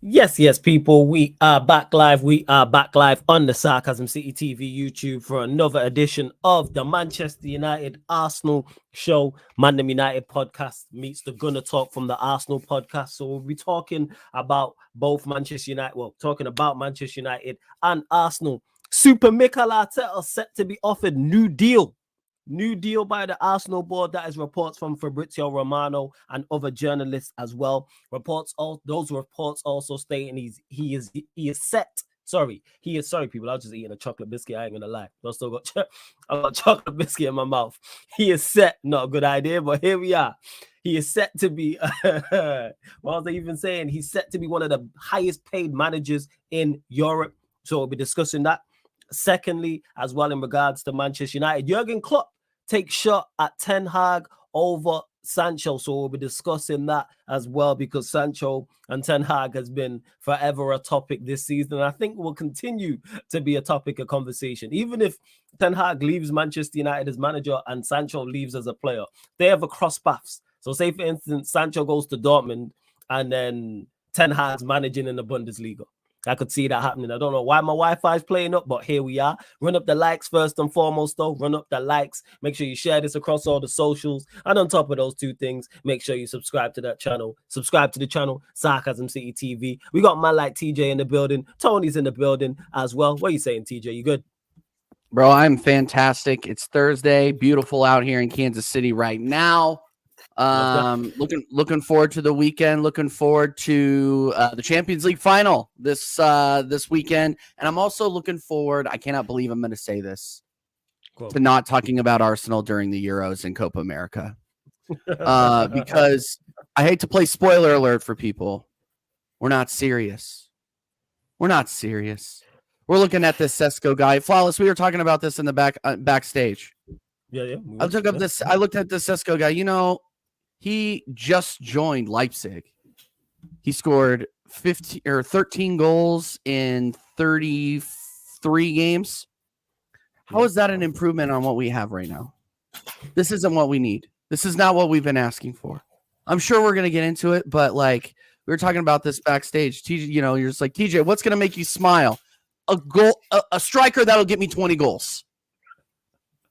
Yes, people. We are back live. We are back live on the Sarcasm City TV YouTube for another edition of the Manchester United Arsenal show. Mandem United podcast meets the Gunner Talk from the Arsenal podcast. So we'll be talking about both Manchester United. Well, talking about Manchester United and Arsenal. Super Mikel Arteta set to be offered new deal. New deal by the Arsenal board. That is reports from Fabrizio Romano and other journalists as well. Those reports also stating he is set. Sorry, people. I was just eating a chocolate biscuit. I ain't gonna lie. I got chocolate biscuit in my mouth. He is set. Not a good idea, but here we are. He is set to be. What was I even saying? He's set to be one of the highest paid managers in Europe. So we'll be discussing that. Secondly, as well in regards to Manchester United, Jurgen Klopp takes shot at Ten Hag over Sancho. So we'll be discussing that as well, because Sancho and Ten Hag has been forever a topic this season. And I think will continue to be a topic of conversation. Even if Ten Hag leaves Manchester United as manager and Sancho leaves as a player, they have a cross paths. So say, for instance, Sancho goes to Dortmund and then Ten Hag's managing in the Bundesliga. I could see that happening. I don't know why my Wi-Fi is playing up, but here we are. Run up the likes first and foremost, though. Run up the likes. Make sure you share this across all the socials. And on top of those two things, make sure you subscribe to that channel. Subscribe to the channel, Sarcasm City TV. We got man like TJ in the building. Tony's in the building as well. What are you saying, TJ? You good? Bro, I'm fantastic. It's Thursday. Beautiful out here in Kansas City right now. Looking forward to the weekend. Looking forward to the Champions League final this weekend, and I'm also looking forward. I cannot believe I'm going to say this, to not talking about Arsenal during the Euros and Copa America, because I hate to play spoiler alert for people. We're not serious. We're not serious. We're looking at this Sesko guy, Flawless. We were talking about this in the backstage. Yeah. I looked at this Sesko guy. You know. He just joined Leipzig. He scored 13 goals in 33 games. How is that an improvement on what we have right now? This isn't what we need. This is not what we've been asking for. I'm sure we're going to get into it, but like we were talking about this backstage, TJ, you know, you're just like, TJ, what's going to make you smile? A striker that'll get me 20 goals.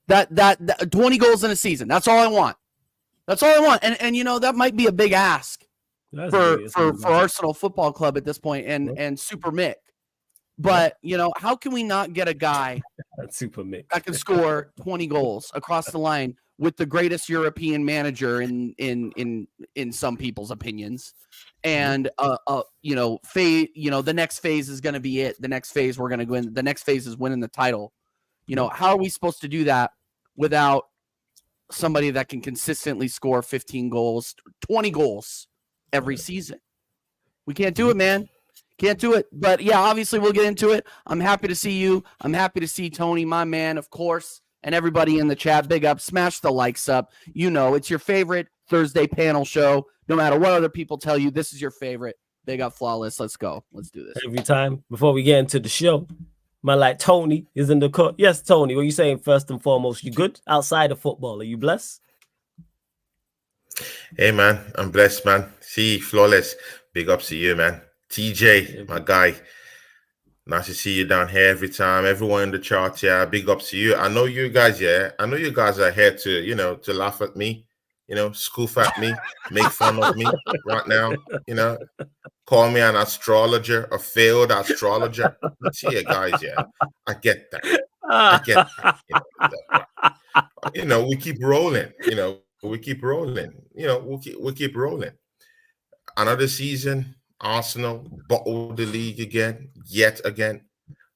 That 20 goals in a season. That's all I want. That's all I want. And you know, that might be a big ask for Arsenal Football Club at this point and Super Mick. But, you know, how can we not get a guy Super Mick that can score 20 goals across the line with the greatest European manager in some people's opinions? And the next phase is going to be it. The next phase we're going to win. The next phase is winning the title. You know, how are we supposed to do that without somebody that can consistently score 15 goals, 20 goals every season? We can't do it, man. Can't do it. But yeah, obviously we'll get into it. I'm happy to see you. I'm happy to see Tony, my man, of course, and everybody in the chat. Big up. Smash the likes up. You know, it's your favorite Thursday panel show. No matter what other people tell you, this is your favorite. Big up, Flawless. Let's go. Let's do this. Every time before we get into the show, man like Tony is in the court. Yes, Tony, what are you saying first and foremost? You good outside of football? Are you blessed? Hey, man, I'm blessed, man. See, Flawless, big ups to you, man. TJ, my guy, nice to see you down here every time. Everyone in the chat, yeah, big ups to you. I know you guys, I know you guys are here to, you know, to laugh at me, you know, scoof at me, make fun of me right now, you know. Call me an astrologer, a failed astrologer. See you guys, I get that. You know, we keep rolling. You know, we keep rolling. You know, we keep rolling. Another season, Arsenal bottled the league yet again.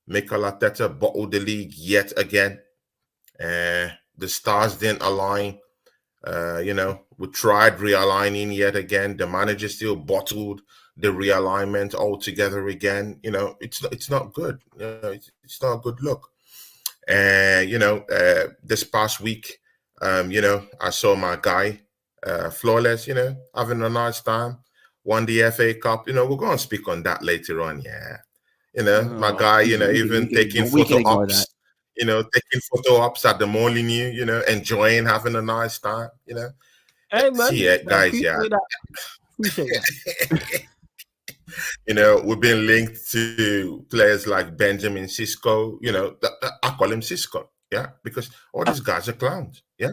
Mikel Arteta bottled the league yet again. The stars didn't align. You know, we tried realigning yet again. The manager still bottled the realignment altogether again. You know, it's not good. You know, it's not a good look. And you know, this past week, you know, I saw my guy, Flawless, you know, having a nice time, won the FA Cup. You know, we're going to speak on that later on. Yeah, you know, my guy, you know, even taking photo ops. You know, taking photo ops at the Molyneux, you know, enjoying having a nice time, you know. Hey, man. See it, guys, Appreciate that. We've been linked to players like Benjamin Sisko. I call him Cisco. Yeah, because all these guys are clowns. Yeah,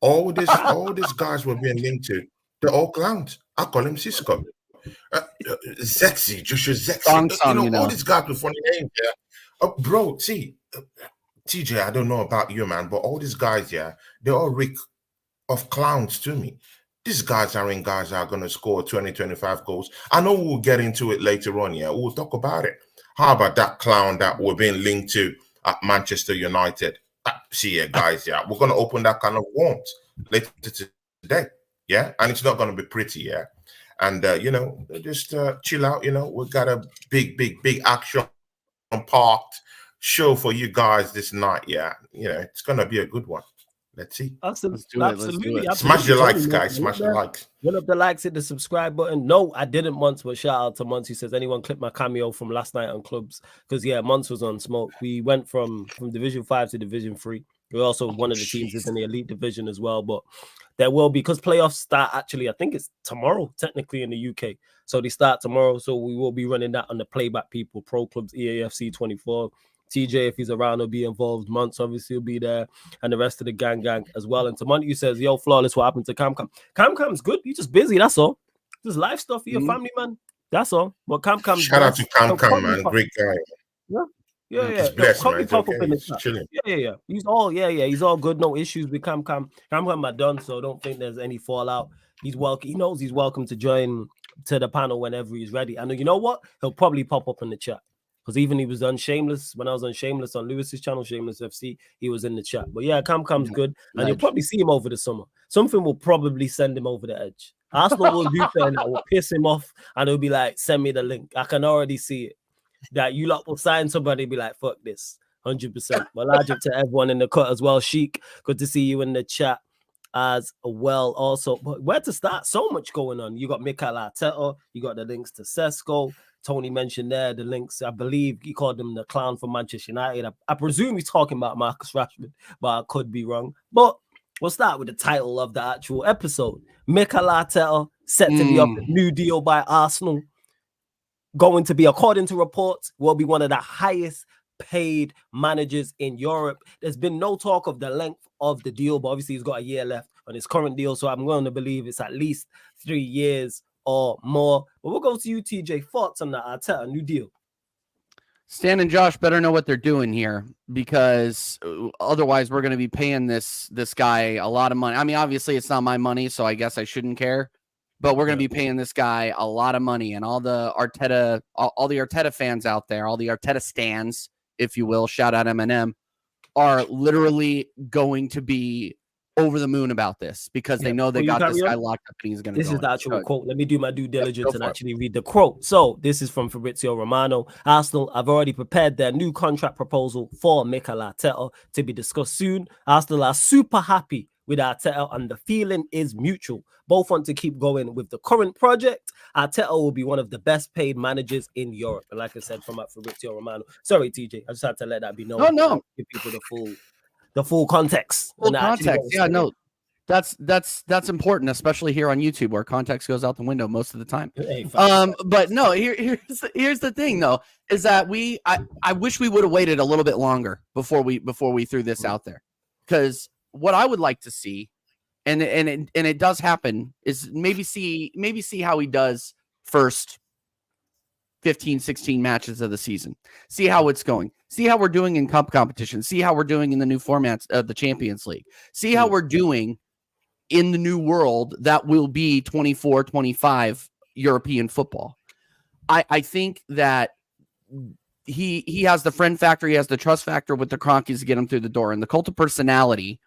all these guys we're being linked to, they're all clowns. I call him Cisco. Zexy, Joshua Zexy. Song song, All these guys with funny names. Yeah, bro. See, TJ, I don't know about you, man, but all these guys, yeah, they're all reek of clowns to me. These guys aren't guys that are going to score 20, 25 goals. I know we'll get into it later on, yeah. We'll talk about it. How about that clown that we're being linked to at Manchester United? See, yeah, guys, yeah, we're going to open that kind of warmth later today, yeah? And it's not going to be pretty, yeah? And, just chill out, we've got a big action parked show for you guys this night, yeah? It's going to be a good one. Let's see. Let's do it. Smash your likes, guys. Smash the likes. Run up the likes, hit the subscribe button. No, I didn't once, but shout out to Monts who says, anyone clip my cameo from last night on clubs? Because, yeah, Monts was on smoke. We went from Division 5 to Division 3. We're also one of the teams that's in the elite division as well. But there will be, because playoffs start actually, I think it's tomorrow, technically in the UK. So they start tomorrow. So we will be running that on the Playback People Pro Clubs EAFC 24. TJ, if he's around, will be involved. Months, obviously, will be there, and the rest of the gang as well. And Tamonte says, yo, Flawless, what happened to Cam? Cam's good. He's just busy, that's all. Just life stuff for your family, man. That's all. But Cam. Shout out to Cam, man. Great guy. Yeah. He's blessed, man. He's okay. He's chilling. Yeah. He's all good. No issues with Cam. Cam are done, so don't think there's any fallout. He's welcome. He knows he's welcome to join to the panel whenever he's ready. And you know what? He'll probably pop up in the chat. Because even he was on Shameless, when I was on Shameless on Lewis's channel, Shameless FC, he was in the chat. But yeah, Cam's good. And you'll probably see him over the summer. Something will probably send him over the edge. Arsenal will do something that will piss him off, and he'll be like, send me the link. I can already see it. That you lot will sign somebody, be like, fuck this. 100%. Well, large up to everyone in the cut as well. Sheik, good to see you in the chat as well. Also, but where to start? So much going on. You got Mikel Arteta, you got the links to Sesko. Tony mentioned there the links. I believe he called him the clown from Manchester United. I presume he's talking about Marcus Rashford, but I could be wrong. But we'll start with the title of the actual episode. Mikel Arteta set to be offered a new deal by Arsenal. Going to be, according to reports, will be one of the highest paid managers in Europe. There's been no talk of the length of the deal, but obviously he's got a year left on his current deal. So I'm going to believe it's at least 3 years or more. But we'll go to you, TJ. Thoughts on the Arteta new deal? Stan and Josh better know what they're doing here, because otherwise we're going to be paying this guy a lot of money. I mean, obviously it's not my money, so I guess I shouldn't care. But we're going to be paying this guy a lot of money, and all the Arteta fans out there, all the Arteta stans, if you will, shout out Eminem, are literally going to be over the moon about this, because they know they got this guy locked up and he's going to. This is the actual quote. Let me do my due diligence and actually read the quote. So this is from Fabrizio Romano. Arsenal have already prepared their new contract proposal for Mikel Arteta to be discussed soon. Arsenal are super happy with Arteta, and the feeling is mutual. Both want to keep going with the current project. Arteta will be one of the best paid managers in Europe. And like I said, from Fabrizio Romano. Sorry, TJ. I just had to let that be known. No. Give people the full context. Full context. Yeah, no. That's important, especially here on YouTube, where context goes out the window most of the time. Hey, but no, here's the thing though, is that I wish we would have waited a little bit longer before we threw this out there. Because what I would like to see, and it does happen, is maybe see how he does first 15, 16 matches of the season. See how it's going. See how we're doing in cup competition. See how we're doing in the new formats of the Champions League. See how we're doing in the new world that will be 24, 25 European football. I think that he has the friend factor. He has the trust factor with the Cronkies to get him through the door. And the cult of personality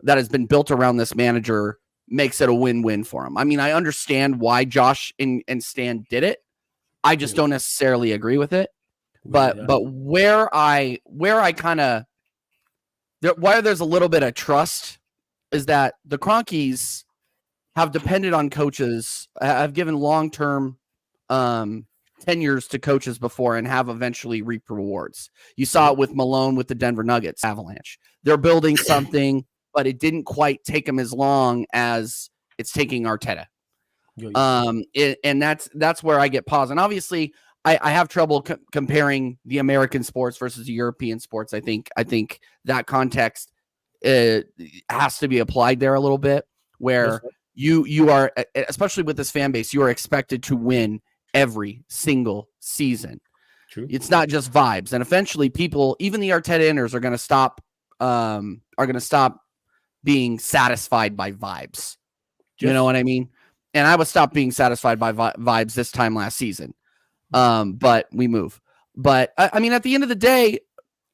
that has been built around this manager makes it a win-win for him. I mean, I understand why Josh and Stan did it. I just don't necessarily agree with it. But where there's a little bit of trust is that the Cronkies have depended on coaches, have given long-term tenures to coaches before, and have eventually reaped rewards. You saw it with Malone with the Denver Nuggets, Avalanche. They're building something, but it didn't quite take them as long as it's taking Arteta. And that's where I get pause. And obviously, I have trouble comparing the American sports versus the European sports. I think that context has to be applied there a little bit, where you are, especially with this fan base, you are expected to win every single season. True. It's not just vibes, and eventually, people, even the Arteta inners, are going to stop being satisfied by vibes. You know what I mean? And I would stop being satisfied by vibes this time last season. But we move. But I mean, at the end of the day,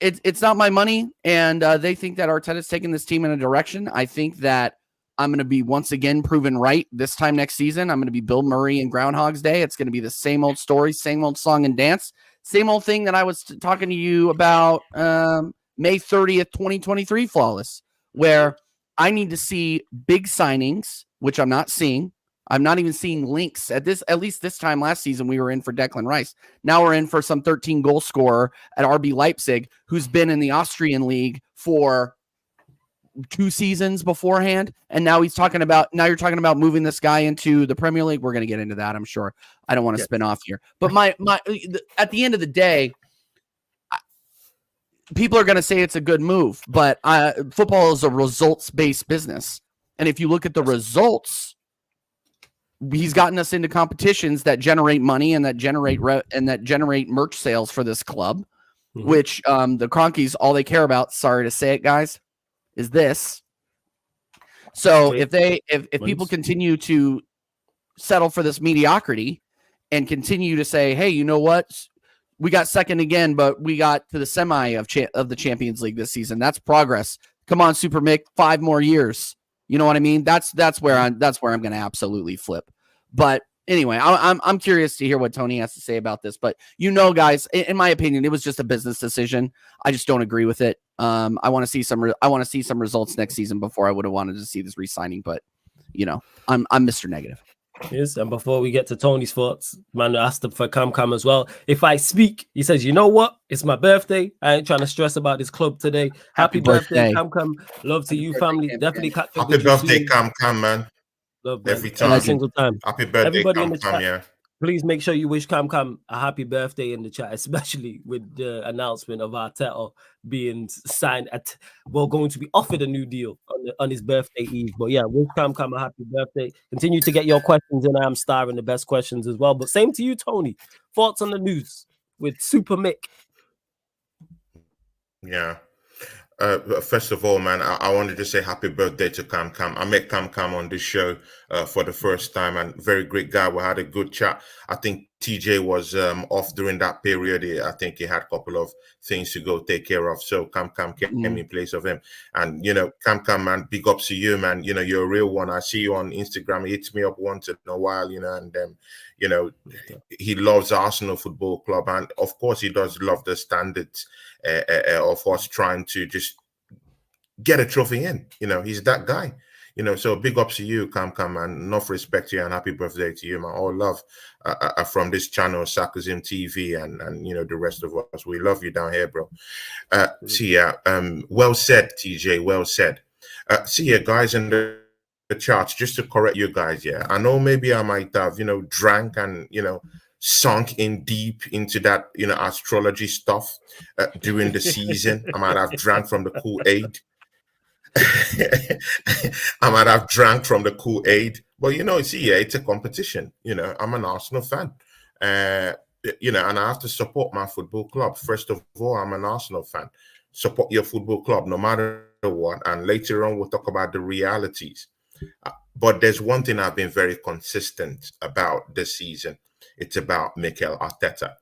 it's not my money. And they think that Arteta's taking this team in a direction. I think that I'm going to be once again proven right this time next season. I'm going to be Bill Murray in Groundhog's Day. It's going to be the same old story, same old song and dance, same old thing that I was talking to you about May 30th, 2023 flawless, where I need to see big signings, which I'm not seeing. I'm not even seeing links at least this time last season. We were in for Declan Rice. Now we're in for some 13 goal scorer at RB Leipzig, who's been in the Austrian league for 2 seasons beforehand. And now you're talking about moving this guy into the Premier League. We're going to get into that, I'm sure. I don't want to spin off here, but at the end of the day, people are going to say it's a good move, but football is a results-based business. And if you look at the results, he's gotten us into competitions that generate money and that generate merch sales for this club, which the Cronkies, all they care about, sorry to say it, guys, is this. So if people continue to settle for this mediocrity and continue to say, hey, you know what? We got second again, but we got to the semi of the Champions League this season. That's progress. Come on, Super Mick, 5 more years. You know what I mean? That's where I'm going to absolutely flip. But anyway, I'm curious to hear what Tony has to say about this. But guys, in my opinion, it was just a business decision. I just don't agree with it. I want to see some results next season before I would have wanted to see this re-signing. But I'm Mr. Negative. Yes, and before we get to Tony's thoughts, man, I asked him for Cam as well. If I speak, he says, you know what? It's my birthday. I ain't trying to stress about this club today. Happy birthday, Cam. Love to you, family. Definitely catch up. Happy birthday, Cam, man. Love, every man. time. Every single time. Happy birthday, everybody in the chat. Yeah. Please make sure you wish Cam a happy birthday in the chat, especially with the announcement of Arteta being signed going to be offered a new deal on his birthday eve. But yeah, wish Cam a happy birthday. Continue to get your questions in. I'm starring the best questions as well. But same to you, Tony. Thoughts on the news with Super Mick? Yeah. First of all, man, I wanted to say happy birthday to Cam. I met Cam on this show for the first time, and very great guy. We had a good chat. I think TJ was off during that period. I think he had a couple of things to go take care of. So Cam came in place of him. And, Cam, man, big ups to you, man. You're a real one. I see you on Instagram. He hits me up once in a while, and he loves Arsenal Football Club. And, of course, he does love the standards of us trying to just get a trophy in. He's that guy. So big ups to you, Cam, man. Enough respect to you and happy birthday to you, man. All love from this channel, Sarcasm TV, and the rest of us. We love you down here, bro. Well said, TJ. Well said. Guys, in the charts, just to correct you guys, I know maybe I might have, drank and, sunk in deep into that, astrology stuff during the season. I might have drank from the Kool-Aid. I might have drank from the Kool-Aid, but it's a competition. I'm an Arsenal fan, and I have to support my football club. First of all, I'm an Arsenal fan. Support your football club no matter what, and later on we'll talk about the realities. But there's one thing I've been very consistent about this season. It's about Mikel Arteta.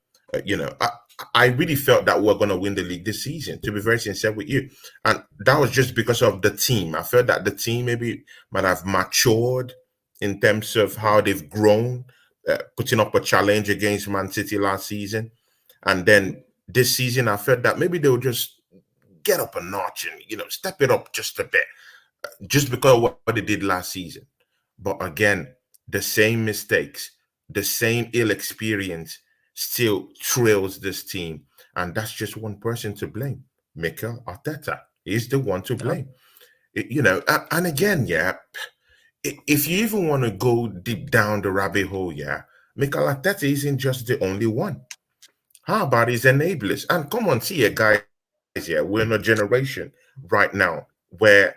I really felt that we're going to win the league this season, to be very sincere with you. And that was just because of the team. I felt that the team maybe might have matured in terms of how they've grown, putting up a challenge against Man City last season. And then this season, I felt that maybe they'll just get up a notch and, step it up just a bit, just because of what they did last season. But again, the same mistakes, the same ill experience still trails this team. And that's just one person to blame. Mikel Arteta is the one to blame. And again, if you even want to go deep down the rabbit hole, yeah, Mikel Arteta isn't just the only one. How about his enablers? And come on, see, guys, yeah, we're in a generation right now where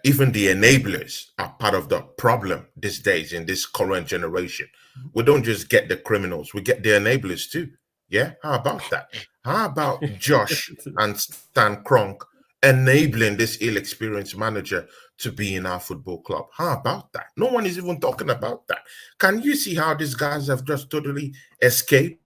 even the enablers are part of the problem these days in this current generation. We don't just get the criminals, we get the enablers too. Yeah, how about that? How about Josh and Stan Kroenke enabling this ill-experienced manager to be in our football club? How about that? No one is even talking about that. Can you see how these guys have just totally escaped?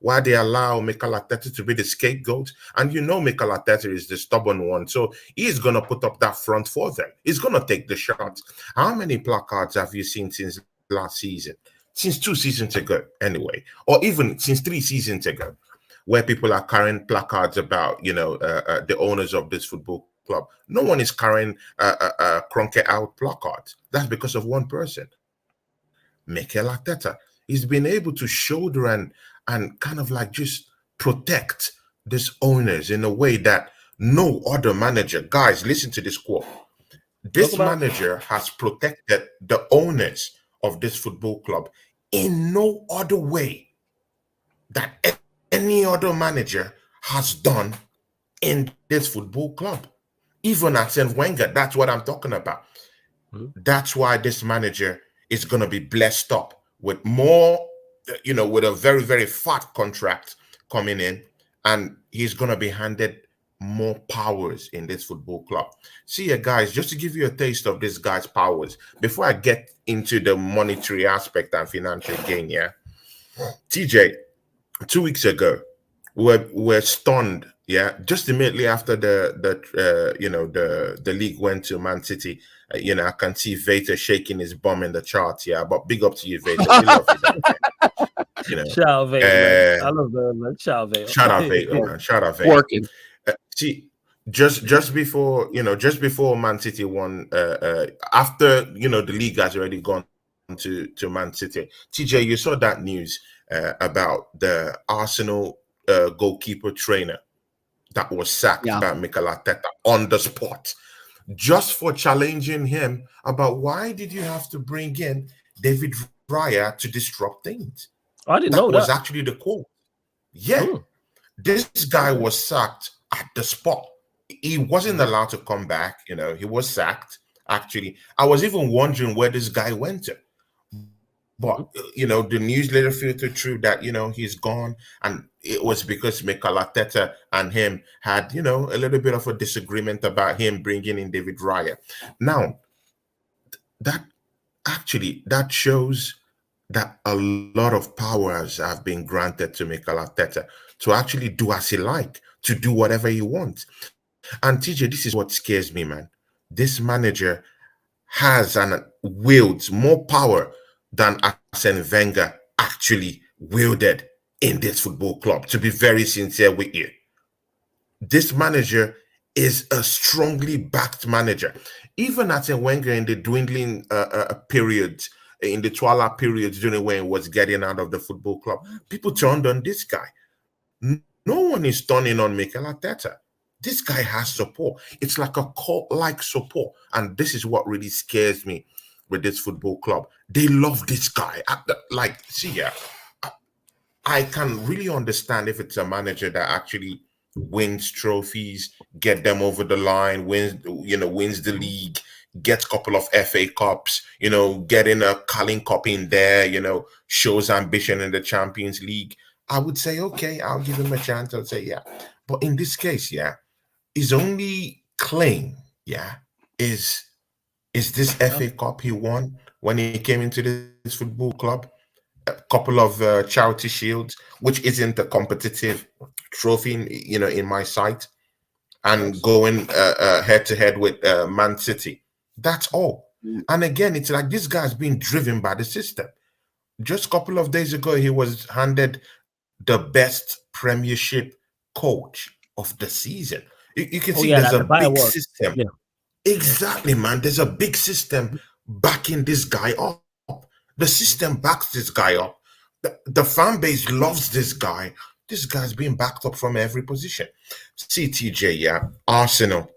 Why they allow Mikel Arteta to be the scapegoat? And you know Mikel Arteta is the stubborn one, so he's gonna put up that front for them. He's gonna take the shots. How many placards have you seen since last season? Since 2 seasons ago, anyway, or even since 3 seasons ago, where people are carrying placards about the owners of this football club. No one is carrying Kroenke out placards. That's because of one person, Mikel Arteta. He's been able to shoulder and kind of like just protect these owners in a way that no other manager. Guys, listen to this quote. This manager has protected the owners of this football club in no other way that any other manager has done in this football club. Even Arsene Wenger, that's what I'm talking about. That's why this manager is going to be blessed up with more, with a very, very fat contract coming in, and he's going to be handed more powers in this football club. See, guys, just to give you a taste of this guy's powers, before I get into the monetary aspect and financial gain, yeah, TJ, 2 weeks ago, we're stunned. Yeah, just immediately after the league went to Man City. I can see Vader shaking his bum in the charts. Yeah, but big up to you, Vader. We love you. Shout out Vader. I love that, man. Shout out Vader. Shout out Vader, man. Shout out Vader. Working. See, just before Man City won, after the league has already gone to Man City. TJ, you saw that news about the Arsenal goalkeeper trainer that was sacked by Mikel Arteta on the spot, just for challenging him about why did you have to bring in David Raya to disrupt things. I didn't know that. Was actually the quote. Yeah, this guy was sacked at the spot. He wasn't allowed to come back. He was sacked. Actually, I was even wondering where this guy went to. But, the news later filtered through that, he's gone. And it was because Mikel Arteta and him had, a little bit of a disagreement about him bringing in David Raya. Now, that shows that a lot of powers have been granted to Mikel Arteta to actually do as he like, to do whatever he wants. And TJ, this is what scares me, man. This manager has and wields more power than Arsene Wenger actually wielded in this football club, to be very sincere with you. This manager is a strongly backed manager. Even Arsene Wenger in the dwindling periods, in the twilight periods during when he was getting out of the football club, people turned on this guy. No one is turning on Mikel Arteta. This guy has support. It's like a cult-like support. And this is what really scares me with this football club. They love this guy. I can really understand if it's a manager that actually wins trophies, get them over the line, wins the league, gets a couple of FA Cups, getting a Carling Cup in there, shows ambition in the Champions League. I would say, okay, I'll give him a chance. I'll say, yeah. But in this case, his only claim, is this FA Cup he won when he came into this football club. A couple of charity shields, which isn't a competitive trophy, in my sight, and going head to head with Man City. That's all. And again, it's like this guy's being driven by the system. Just a couple of days ago, he was handed the best Premiership coach of the season. You can see there's a big system. Yeah. Exactly, man. There's a big system backing this guy up. The system backs this guy up. The fan base loves this guy. This guy's being backed up from every position. CTJ, Arsenal.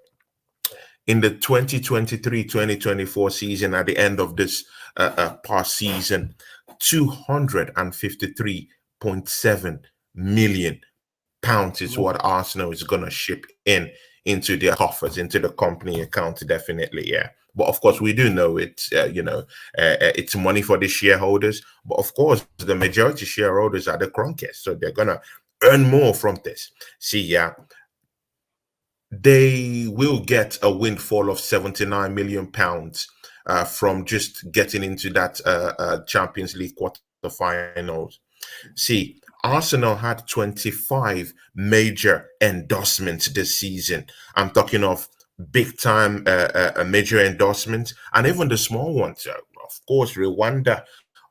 in the 2023-2024 season, at the end of this past season, 253.7 million pounds is what Arsenal is going to ship into their coffers, into the company account, definitely, yeah. But of course, we do know it's it's money for the shareholders. But of course, the majority shareholders are the Kronkers, so they're gonna earn more from this. See, yeah, they will get a windfall of 79 million pounds from just getting into that Champions League quarterfinals. See, Arsenal had 25 major endorsements this season. I'm talking of big time major endorsements and even the small ones. Of course, Rwanda,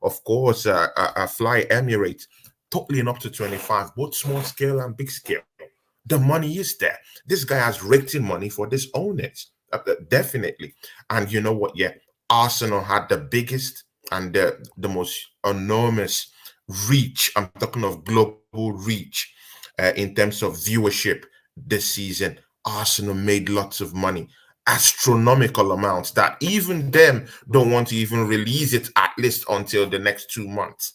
of course, Fly Emirates, totaling up to 25, both small scale and big scale. The money is there. This guy has raked in money for these owners, definitely. And you know what? Yeah, Arsenal had the biggest and the most enormous reach. I'm talking of global reach in terms of viewership this season. Arsenal made lots of money, astronomical amounts that even them don't want to even release it at least until the next 2 months.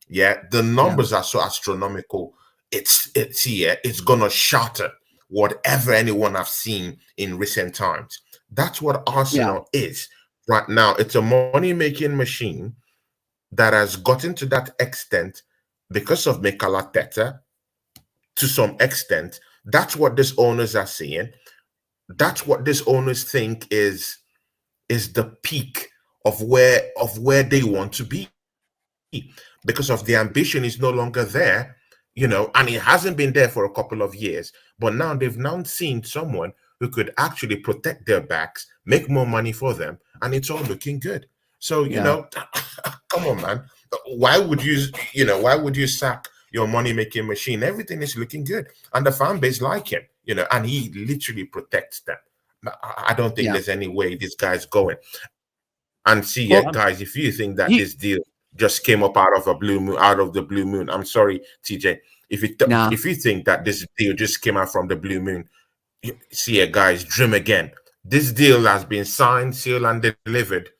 Yeah, the numbers are so astronomical. It's here. It's gonna shatter whatever anyone have seen in recent times. That's what Arsenal is right now. It's a money making machine that has gotten to that extent because of Mikel Arteta. To some extent, that's what these owners are seeing. That's what these owners think is the peak of where they want to be, because of the ambition is no longer there, and it hasn't been there for a couple of years. But now they've now seen someone who could actually protect their backs, make more money for them, and it's all looking good. So, come on, man. Why would you sack your money making machine? Everything is looking good, and the fan base like him, and he literally protects them. I don't think there's any way this guy's going. And see, guys, if you think that this deal just came up out of the blue moon, I'm sorry, TJ. If you think that this deal just came out from the blue moon, see, guys, dream again. This deal has been signed, sealed, and delivered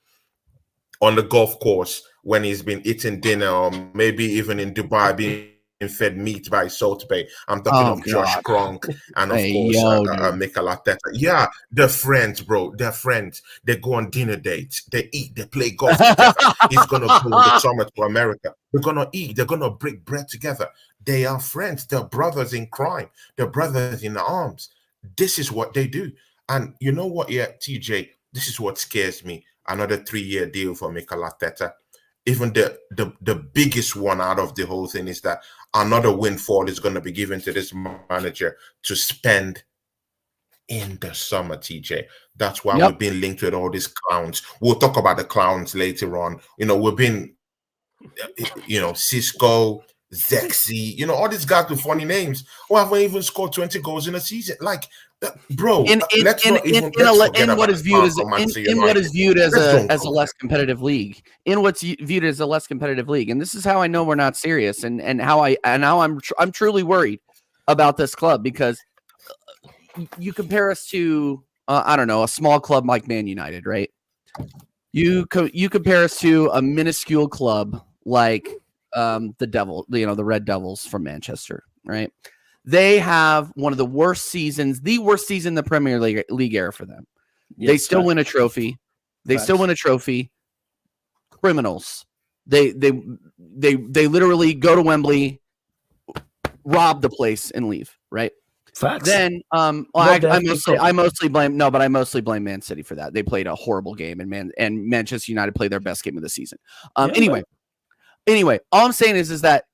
on the golf course when he's been eating dinner, or maybe even in Dubai being fed meat by Salt Bay. I'm talking of Josh Kronk and of course Mikel Arteta. Yeah, they're friends, bro. They're friends. They go on dinner dates. They eat. They play golf together. He's gonna go in the summer to America. They're gonna eat. They're gonna break bread together. They are friends. They're brothers in crime. They're brothers in arms. This is what they do. And you know what? Yeah, TJ. This is what scares me. Another 3-year deal for Mikel Arteta. Even the biggest one out of the whole thing is that another windfall is going to be given to this manager to spend in the summer, TJ. That's why we've been linked with all these clowns. We'll talk about the clowns later on. We've been, Cisco, Zexy, all these guys with funny names who haven't even scored 20 goals in a season. Like, bro, let's forget what is viewed as a less competitive league. In what's viewed as a less competitive league, and this is how I know we're not serious, and how I'm truly worried about this club, because you compare us to I don't know, a small club like Man United, right? You compare us to a minuscule club like the Red Devils from Manchester, right? They have one of the worst seasons, the worst season in the Premier League era for them. Yes, they still win a trophy. Criminals. They literally go to Wembley, rob the place, and leave. Right. Facts. Then I mostly blame Man City for that. They played a horrible game, and Manchester United played their best game of the season. Anyway, all I'm saying is that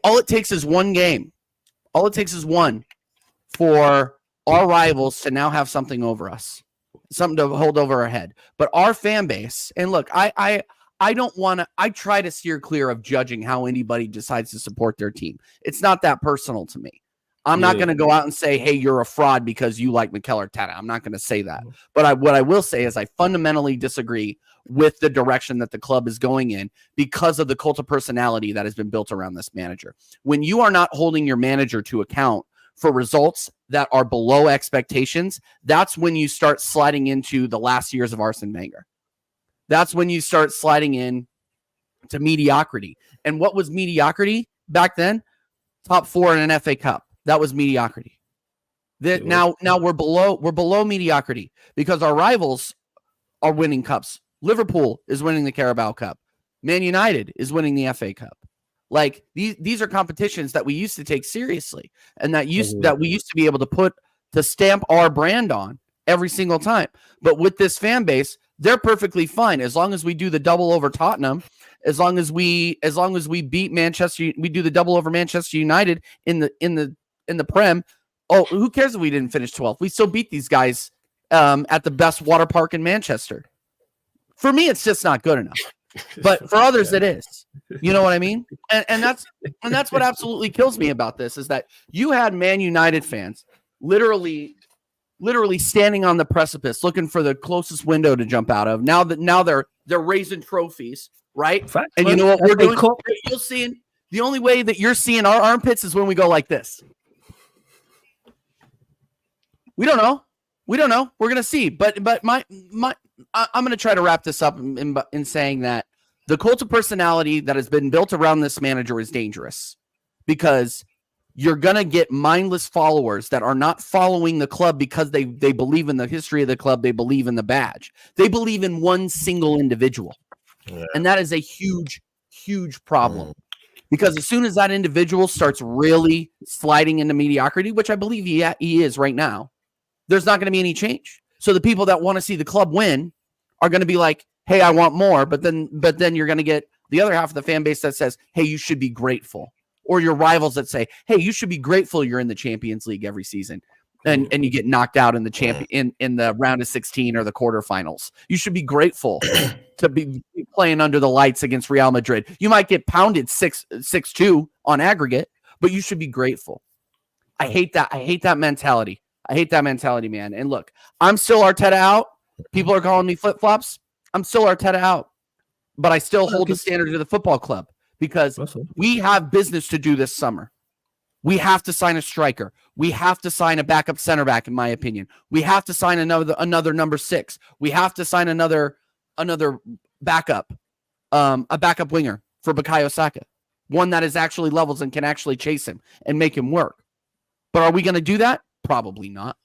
all it takes is one game. All it takes is one for our rivals to now have something over us, something to hold over our head. But our fan base, and look, I don't want to. I try to steer clear of judging how anybody decides to support their team. It's not that personal to me. I'm not going to go out and say, hey, you're a fraud because you like Mikel Arteta. I'm not going to say that. But what I will say is I fundamentally disagree with the direction that the club is going in because of the cult of personality that has been built around this manager. When you are not holding your manager to account for results that are below expectations, that's when you start sliding into the last years of Arsene Wenger. That's when you start sliding in to mediocrity. And what was mediocrity back then? Top 4 in an FA Cup. That was mediocrity. Now we're below mediocrity because our rivals are winning cups. Liverpool is winning the Carabao Cup. Man United is winning the FA Cup. Like these are competitions that we used to take seriously, and that we used to be able to stamp our brand on every single time. But with this fan base, they're perfectly fine as long as we do the double over Tottenham, as long as we beat Manchester, we do the double over Manchester United in the Prem. Oh, who cares if we didn't finish 12th? We still beat these guys at the best water park in Manchester. For me, it's just not good enough. But for others, it is. You know what I mean? And that's what absolutely kills me about this is that you had Man United fans literally standing on the precipice, looking for the closest window to jump out of. Now they're raising trophies, right? Fact, and you know what we're doing? You're seeing the only way that you're seeing our armpits is when we go like this. We don't know. We're gonna see. But I'm gonna try to wrap this up in saying that the cult of personality that has been built around this manager is dangerous because you're going to get mindless followers that are not following the club because they believe in the history of the club. They believe in the badge. They believe in one single individual. Yeah. And that is a huge, huge problem because as soon as that individual starts really sliding into mediocrity, which I believe he is right now, there's not going to be any change. So the people that want to see the club win are going to be like, hey, I want more. But then you're going to get the other half of the fan base that says, hey, you should be grateful. Or your rivals that say, hey, you should be grateful you're in the Champions League every season. And you get knocked out in the in the round of 16 or the quarterfinals. You should be grateful to be playing under the lights against Real Madrid. You might get pounded 6-2 on aggregate, but you should be grateful. I hate that. I hate that mentality. Man. And look, I'm still Arteta out. People are calling me flip-flops. I'm still Arteta out. But I still hold the standards of the football club because we have business to do this summer. We have to sign a striker. We have to sign a backup center back, in my opinion. We have to sign another number 6. We have to sign another backup, a backup winger for Bukayo Saka, one that is actually levels and can actually chase him and make him work. But are we going to do that? Probably not.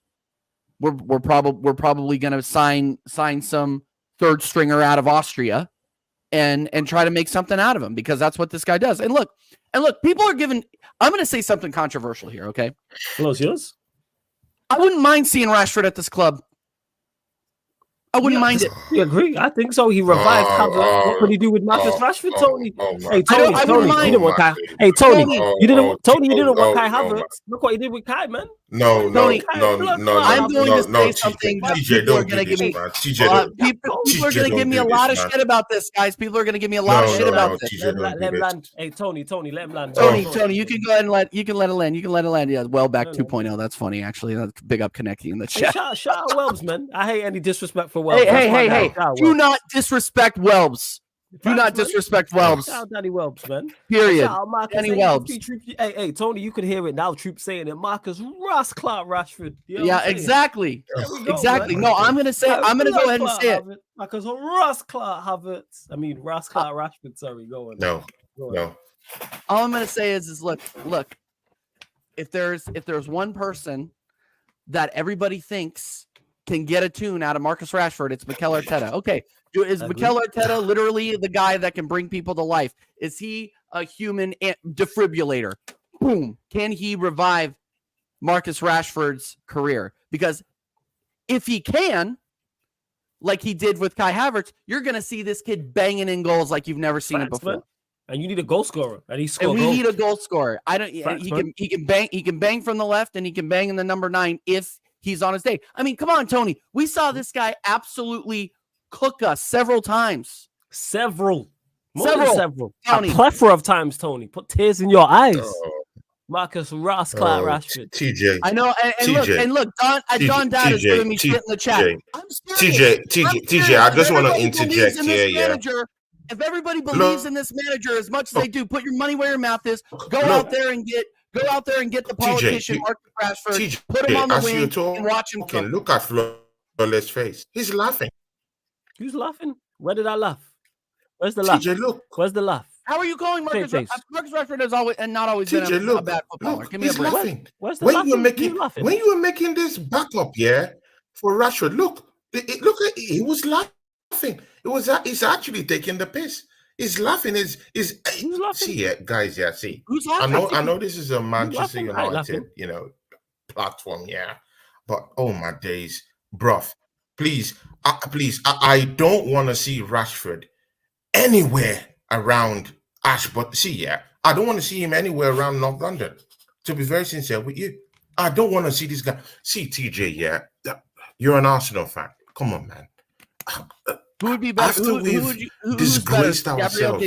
We're probably going to sign some third stringer out of Austria and try to make something out of him because that's what this guy does. And look, people are giving. I'm going to say something controversial here. Okay, close yours. I wouldn't mind seeing Rashford at this club. I wouldn't mind it. You agree? I think so. He revived Havertz. What could he do with Marcus Rashford, Tony? Hey, Tony, you didn't want Kai. Hey, Tony, you didn't want Kai Havertz. Look what he did with Kai, man. No. I'm going to say something that people are going to give me. People are going to give me a lot of shit about this, guys. People are going to give me a lot of shit about this. Let him land. Hey, Tony, let him land. Tony, you can go ahead and let it land. Yeah, Welbeck 2.0. That's funny, actually. That's big up connecting in the chat. Shout out Welbs, man. I hate any disrespect for Welbs. Hey. Do not disrespect Welbs. Do not disrespect Welbs. Shout out Danny Welbs, man. Period. Danny Welbs. Hey, Tony, you can hear it now. Troop saying it. Marcus Ross Clark Rashford. You know exactly. Exactly. Man. No, I'm going to go ahead and say it. Marcus Ross Clark Havertz. I mean, Ross Clark Rashford. Sorry, go on. No. All I'm going to say is look. If there's one person that everybody thinks can get a tune out of Marcus Rashford, it's Mikel Arteta. Okay, is Mikel Arteta literally the guy that can bring people to life? Is he a human defibrillator? Boom. Can he revive Marcus Rashford's career? Because if he can, like he did with Kai Havertz, you're going to see this kid banging in goals like you've never seen it before. Man. And you need a goal scorer, and we need a goal scorer. He can bang from the left, and he can bang in the number 9 if he's on his day. I mean, come on, Tony. We saw this guy absolutely cook us several times. Several. Tony. A plethora of times, Tony. Put tears in your eyes. Marcus Ross Clark Rashford. TJ. I know. And look, Don Dad is giving me shit in the chat. I'm serious. TJ, I just want to interject here. Yeah. If everybody believes in this manager as much as they do, put your money where your mouth is. Go out there and get Go out there and get the politician, Marcus Rashford, TJ, put him on the as wing you're and watch him cook. look at Flawless face. He's laughing. Who's laughing? Where did I laugh? Where's the laugh? TJ, look. Where's the laugh? How are you calling Marcus Rashford? Marcus Rashford has always and not always TJ, been a bad footballer. Look, Give me a he's break. laughing. Where's the When laughing? you were making, laughing? when you were making this backup, yeah, for Rashford, look, look, he was laughing. He's actually taking the piss. He's laughing. Who's laughing? See, guys, see. Who's laughing? I know this is a Manchester laughing? United, platform, yeah. But oh my days, bruv, please, I don't want to see Rashford anywhere around But see, yeah, I don't want to see him anywhere around North London. To be very sincere with you, I don't want to see this guy. See, TJ, yeah, you're an Arsenal fan. Come on, man. Who would be better? After we've disgraced ourselves,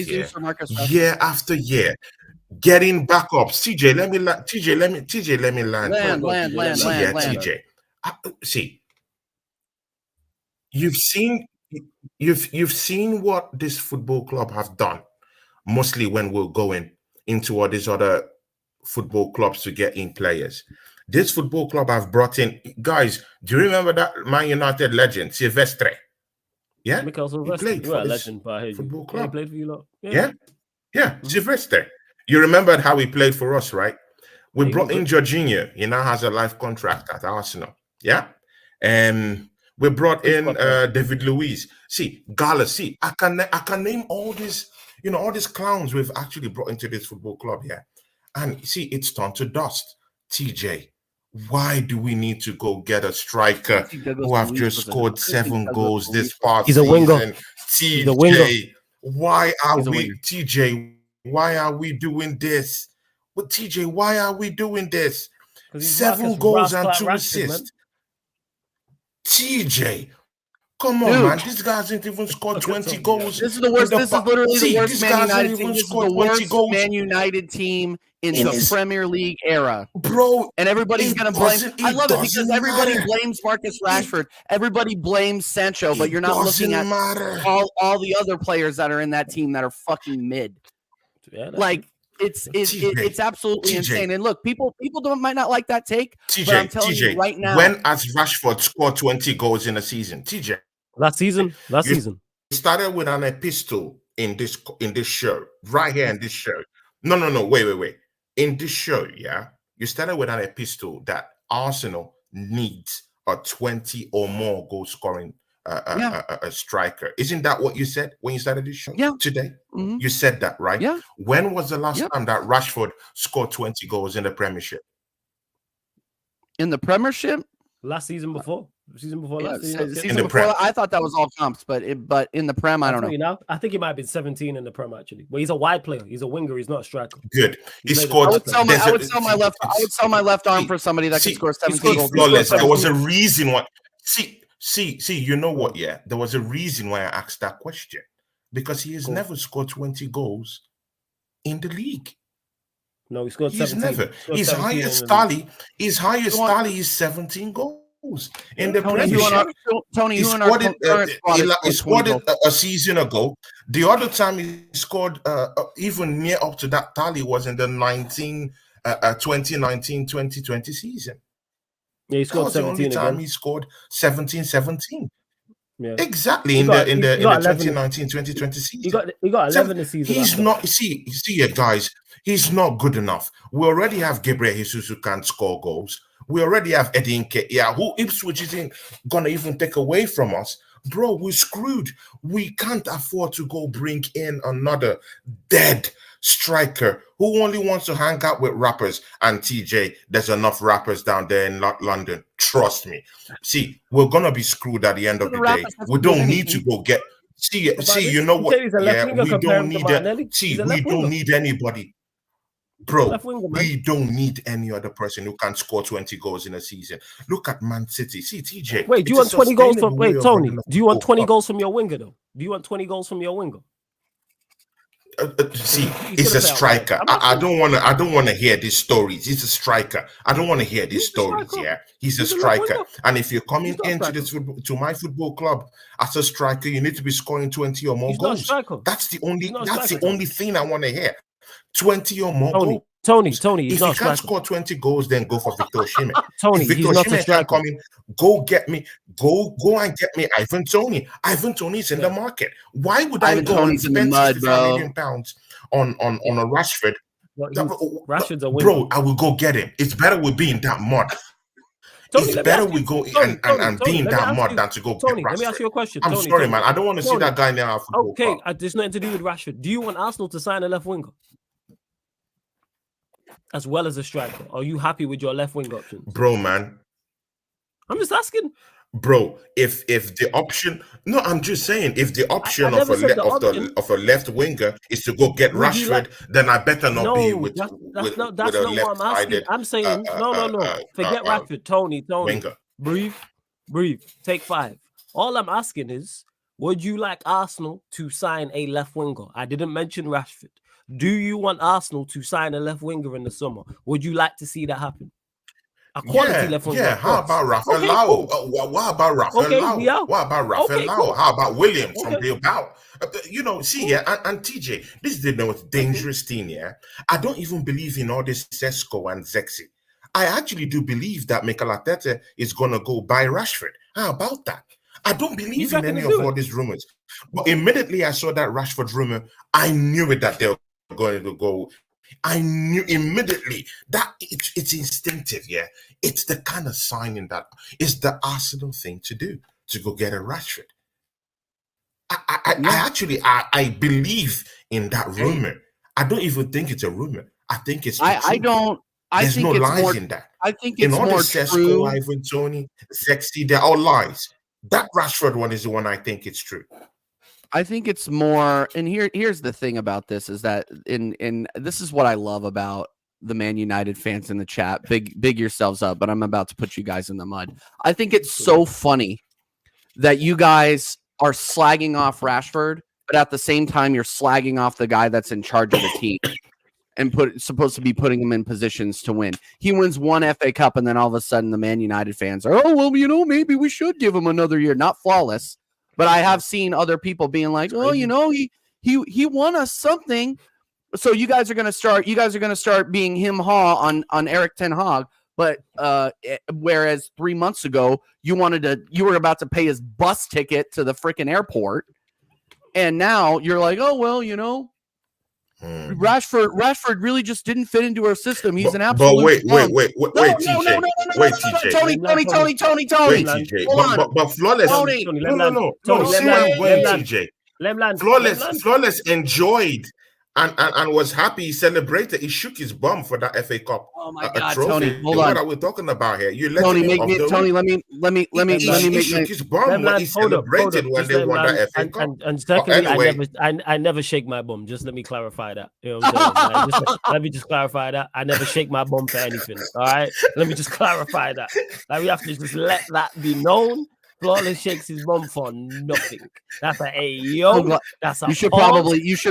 year after year, getting backups. TJ, let me land. Land. TJ. See, you've seen what this football club have done, mostly when we're going into all these other football clubs to get in players. This football club have brought in guys. Do you remember that Man United legend Silvestre? Yeah, Mikel he played for this football club. He played for you lot. Yeah. Silvestre. You remembered how he played for us, right? We brought in Jorginho. He now has a life contract at Arsenal. Yeah. And we brought in David Luiz. See, Gala. See, I can name all these, all these clowns we've actually brought into this football club here. And see, it's turned to dust. TJ, why do we need to go get a striker who have just scored 7 goals this past season? TJ, why are we, TJ? Why are we doing this? But TJ, why are we doing this? 7 goals and 2 assists. TJ, come on, man. This guy hasn't even scored 20 goals. This is the worst. This is literally the worst Man United team. This is the worst Man United team in the Premier League era. Bro. And everybody's going to blame. I love it because everybody blames Marcus Rashford. Everybody blames Sancho, but you're not looking at all the other players that are in that team that are fucking mid. Like, it's absolutely insane. And look, people might not like that take, but I'm telling you right now. When has Rashford scored 20 goals in a season? TJ. Last season. You started with an epistle in this show, right here in this show. No, wait. In this show, yeah, you started with an epistle that Arsenal needs a 20 or more goal scoring a striker. Isn't that what you said when you started this show today? Mm-hmm. You said that, right? Yeah. When was the last time that Rashford scored 20 goals in the Premiership? In the Premiership? Last season before. Season before I thought that was all comps, but in the Prem, I don't know. I think he might have been 17 in the Prem actually. Well, he's a wide player. He's a winger. He's not a striker. Good. He scored. I would sell my left arm for somebody that can score 17 goals. Flawless. There was a reason why. See. You know what? Yeah, there was a reason why I asked that question, because he has never scored 20 goals in the league. No, he scored 17. Never. His highest tally is 17 goals in the Premiership. Tony, he scored it a season ago. The other time he scored even near up to that tally was in the 2019-2020 season. Yeah, he scored 17 the only time again. he scored 17. Yeah. Exactly in the 2019-2020 season. He got 11 this season. He's not. See it, guys. He's not good enough. We already have Gabriel Jesus who can't score goals. We already have Eddie Nketiah, who Ipswich isn't gonna even take away from us. Bro, we're screwed. We can't afford to go bring in another dead striker who only wants to hang out with rappers. And TJ, there's enough rappers down there in London. Trust me. See, we're gonna be screwed at the end of the day. We don't need to go get. See, you know what? Yeah, we don't need that. See, we don't need anybody. Bro, we don't need any other person who can score 20 goals in a season. Look at Man City. See, TJ. Wait, do you want 20 goals from? Wait, Tony. Do you want 20 goals from your winger though? Do you want 20 goals from your winger? See, it's a striker. I don't want to hear these stories. He's a striker. I don't want to hear these stories. Yeah, he's a striker. And if you're coming into my football club as a striker, you need to be scoring 20 or more goals. That's the only thing I want to hear. 20 or more goals. Tony, he's If not a you can't striker. score 20 goals, then go for Victor Osimhen. Tony, If Victor he's not a Osimhen can't striker. come in, go and get me Ivan Toney. Ivan Toney's in the market. Why would Ivan I go Toney's and in the spend mud, 65 bro. million pounds on a Rashford? Rashford's a winner. Bro, I will go get him. It's better we be in that mud. Tony, It's let me better ask we you- go Tony, and be in let me that ask mud you- than to go Tony, get let me ask Rashford. you a question. I'm Tony, sorry, Tony. man. I don't want to see Tony. that guy now. Okay, there's nothing to do with Rashford. Do you want Arsenal to sign a left winger as well as a striker? Are you happy with your left wing options? Bro, man. I'm just asking. Bro, if the option, no, I'm just saying, if the option of never said the option. of a left winger is to go get Would you Rashford, then I better not be No, with that's with not a what I'm asking. left-sided I'm saying no. Forget Rashford. Tony. winger. Breathe. Take 5. All I'm asking is, would you like Arsenal to sign a left winger? I didn't mention Rashford. Do you want Arsenal to sign a left winger in the summer? Would you like to see that happen? A quality left winger. Yeah. How about Rafael Okay, Lau? cool. What about Rafael Okay, Lau? yeah. What about Rafael Okay, Lau? cool. How about Williams from Okay. Bilbao? And TJ, this is the most dangerous thing, yeah? I don't even believe in all this Sesko and Zexi. I actually do believe that Mikel Arteta is going to go buy Rashford. How about that? I don't believe in any of all these rumors. But immediately I saw that Rashford rumor, I knew it that they were going to go. I knew immediately that it's instinctive, yeah. It's the kind of signing that is the Arsenal thing to do, to go get a Rashford. I believe in that rumor. I don't even think it's a rumor. I think it's I think There's no it's lies more, in that. I think In it's all more the Sesko, true. Ivan Toney, Zexi, they're all lies. That Rashford one is the one I think it's true. I think it's more, and here's the thing about this is that in this is what I love about the Man United fans in the chat. Big yourselves up, but I'm about to put you guys in the mud. I think it's so funny that you guys are slagging off Rashford, but at the same time you're slagging off the guy that's in charge of the team and supposed to be putting him in positions to win. He wins one FA Cup, and then all of a sudden the Man United fans are, oh well, maybe we should give him another year. Not flawless. But I have seen other people being like, "Oh, he won us something." So you guys are going to start being him-haw on Eric Ten Hag. But whereas 3 months ago you were about to pay his bus ticket to the freaking airport, and now you're like, "Oh well, Rashford really just didn't fit into our system. He's an absolute." But wait, TJ. Tony. Wait, TJ. But flawless. Tony. No. TJ. Flawless enjoyed and was happy. He celebrated. He shook his bum for that FA Cup. Oh my God, trophy. Tony! Hold on. What are we talking about here? You let Tony, let me shook his bum when he celebrated when they won that FA Cup. And secondly, Anyway. I never shake my bum. Just let me clarify that. You know what I'm saying? Let me just clarify that. I never shake my bum for anything. All right. Let me just clarify that. Like, we have to just let that be known. Flawless shakes his bum for nothing. That's that's a you should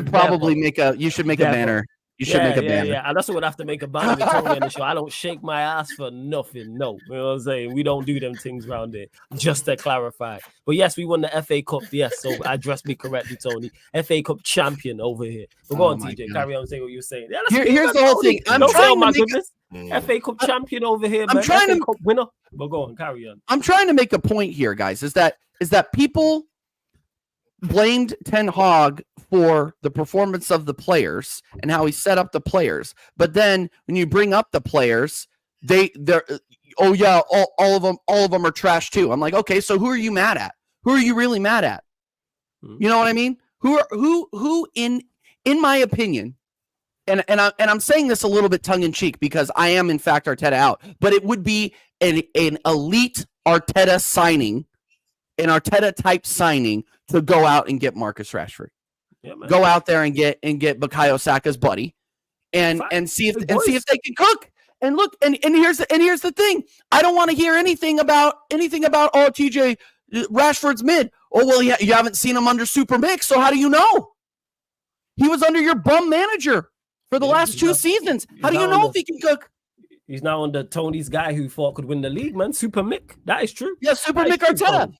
probably make a banner. You should make a banner. Yeah, and that's what I have to make a banner with Tony on the show. I don't shake my ass for nothing. No, you know what I'm saying? We don't do them things around here. Just to clarify. But yes, we won the FA Cup. Yes, so address me correctly, Tony. FA Cup champion over here. But go on, TJ. God. Carry on saying what you're saying. Yeah, here's the whole thing. FA Cup champion over here. I'm man. trying FA to Cup winner. But go on, carry on. I'm trying to make a point here, guys. Is that people blamed Ten Hag for the performance of the players and how he set up the players, but then when you bring up the players, they're all of them are trash too. I'm like, okay, so who are you mad at? Who are you really mad at? You know what I mean? Who in my opinion, and I'm saying this a little bit tongue in cheek because I am in fact Arteta out, but it would be an elite Arteta signing, an Arteta type signing to go out and get Marcus Rashford. Yeah, go out there and get Bukayo Saka's buddy and see if they can cook. And look, and here's the thing. I don't want to hear anything about TJ Rashford's mid. Oh well, yeah, you haven't seen him under Super Mix, so how do you know? He was under your bum manager for the last 2 seasons. How do you know if he can cook? He's now under Tony's guy who thought could win the league, man. Super Mick. That is true. Yeah, Super Mick Arteta.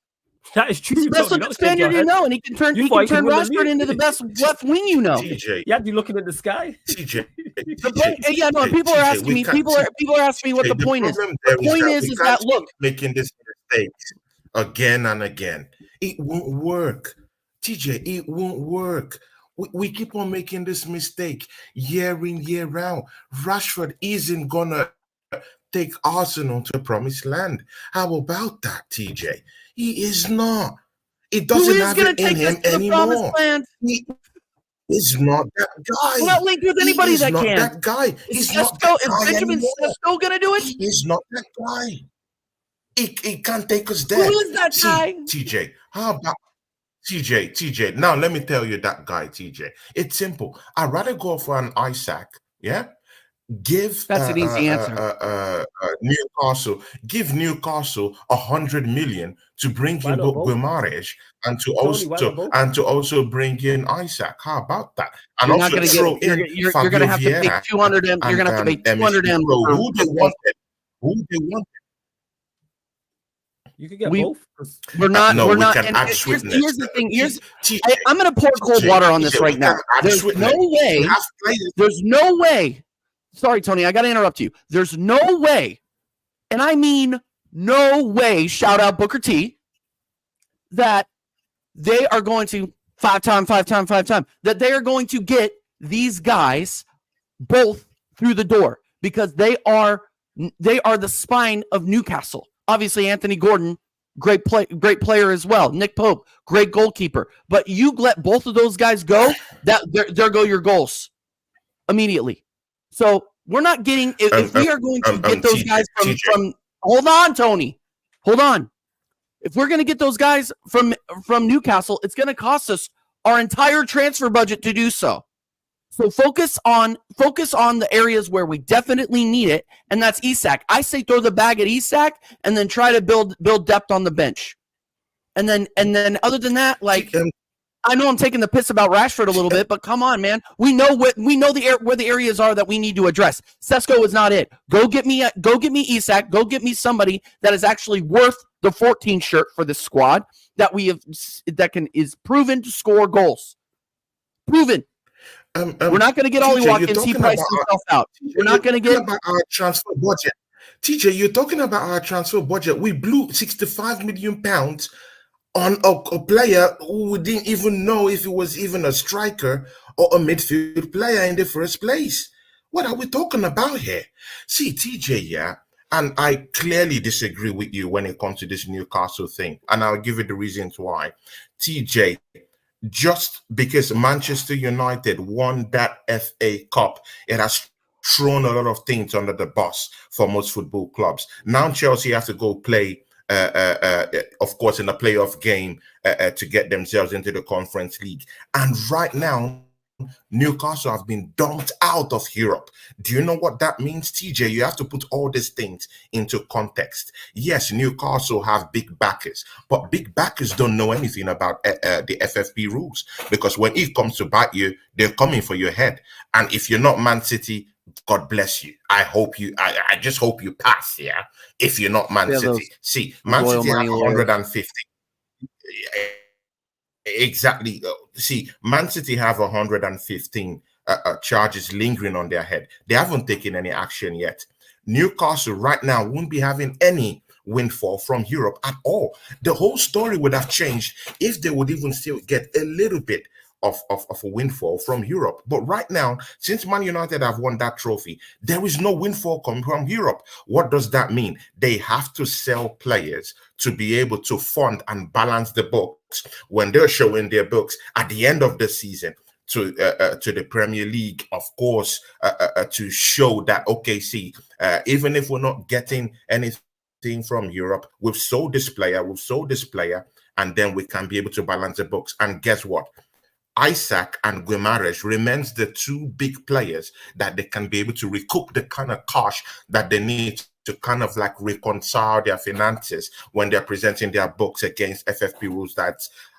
That is true. That's Tony. what Don't the shake your Spaniard you head. know, and he can turn You thought he could win the Rashford league? into the best left wing you know. TJ, You had you looking at the sky. TJ, The point, yeah, no. People are asking me. People are asking me what the point is. The point is that look, making this mistakes again and again. It won't work, TJ. It won't work. We keep on making this mistake year in, year out. Rashford isn't gonna take Arsenal to the promised land. How about that, TJ? He is not. It who doesn't is have going it to in take us him to the promised anymore. land? He is not that guy. We're not linked with anybody He is that not can. that guy. Is He's not that guy Benjamin anymore. Sesko going to do it? He is not that guy. He can't take us Who there. is that guy? TJ, how about TJ? Now let me tell you that guy, TJ. It's simple. I'd rather go for an Isaac, yeah. Give That's an easy answer. Newcastle. Give Newcastle 100 million to bring Why in not both? Guimaraes and to Tony, why not both? also bring in Isaac. How about that? And You're not also going to throw get. in You're Fabio going to have to pay Vieira 200 M. You're going to have to pay 200 M. So who they wanted? Who they wanted? You could get We- both. We're not. No, we're we not. can And add here's sweetness. the thing. TJ, I'm going to pour cold water on this right now. There's no way. We have players. There's no way. Sorry, Tony. I got to interrupt you. There's no way, and I mean no way. Shout out Booker T. That they are going to five time. That they are going to get these guys both through the door because they are the spine of Newcastle. Obviously, Anthony Gordon, great player as well. Nick Pope, great goalkeeper. But you let both of those guys go, that there go your goals immediately. So we're not getting if we are going to get those guys from. Hold on, Tony. Hold on. If we're going to get those guys from Newcastle, it's going to cost us our entire transfer budget to do so. So focus on the areas where we definitely need it, and that's Isak. I say throw the bag at Isak and then try to build depth on the bench. And then other than that, like I know I'm taking the piss about Rashford a little bit, but come on, man. We know where the areas are that we need to address. Sesko is not it. Go get me Isak. Go get me somebody that is actually worth the 14 shirt for this squad that is proven to score goals. Proven. We're not going to get Ollie Watkins. He priced himself out. We're not going to get about our transfer budget. TJ, you're talking about our transfer budget. We blew £65 million on a player who we didn't even know if he was even a striker or a midfield player in the first place. What are we talking about here? See, TJ, yeah, and I clearly disagree with you when it comes to this Newcastle thing, and I'll give you the reasons why. TJ, just because Manchester United won that FA Cup, it has thrown a lot of things under the bus for most football clubs. Now Chelsea have to go play, of course, in a playoff game to get themselves into the Conference League. And right now, Newcastle have been dumped out of Europe. Do you know what that means, TJ? You have to put all these things into context. Yes, Newcastle have big backers, but big backers don't know anything about the FFP rules, because when it comes to bite you, they're coming for your head. And if you're not Man City, God bless you. I just hope you pass, yeah? If you're not Man City. See, Man City have 150. Exactly. See, Man City have 115 charges lingering on their head. They haven't taken any action yet. Newcastle right now won't be having any windfall from Europe at all. The whole story would have changed if they would even still get a little bit of a windfall from Europe. But right now, since Man United have won that trophy, there is no windfall coming from Europe. What does that mean? They have to sell players to be able to fund and balance the books when they're showing their books at the end of the season to the Premier League, of course, to show that, okay, see, even if we're not getting anything from Europe, we've sold this player, and then we can be able to balance the books. And guess what? Isaac and Guimaraes remains the two big players that they can be able to recoup the kind of cash that they need to kind of like reconcile their finances when they're presenting their books against FFP rules that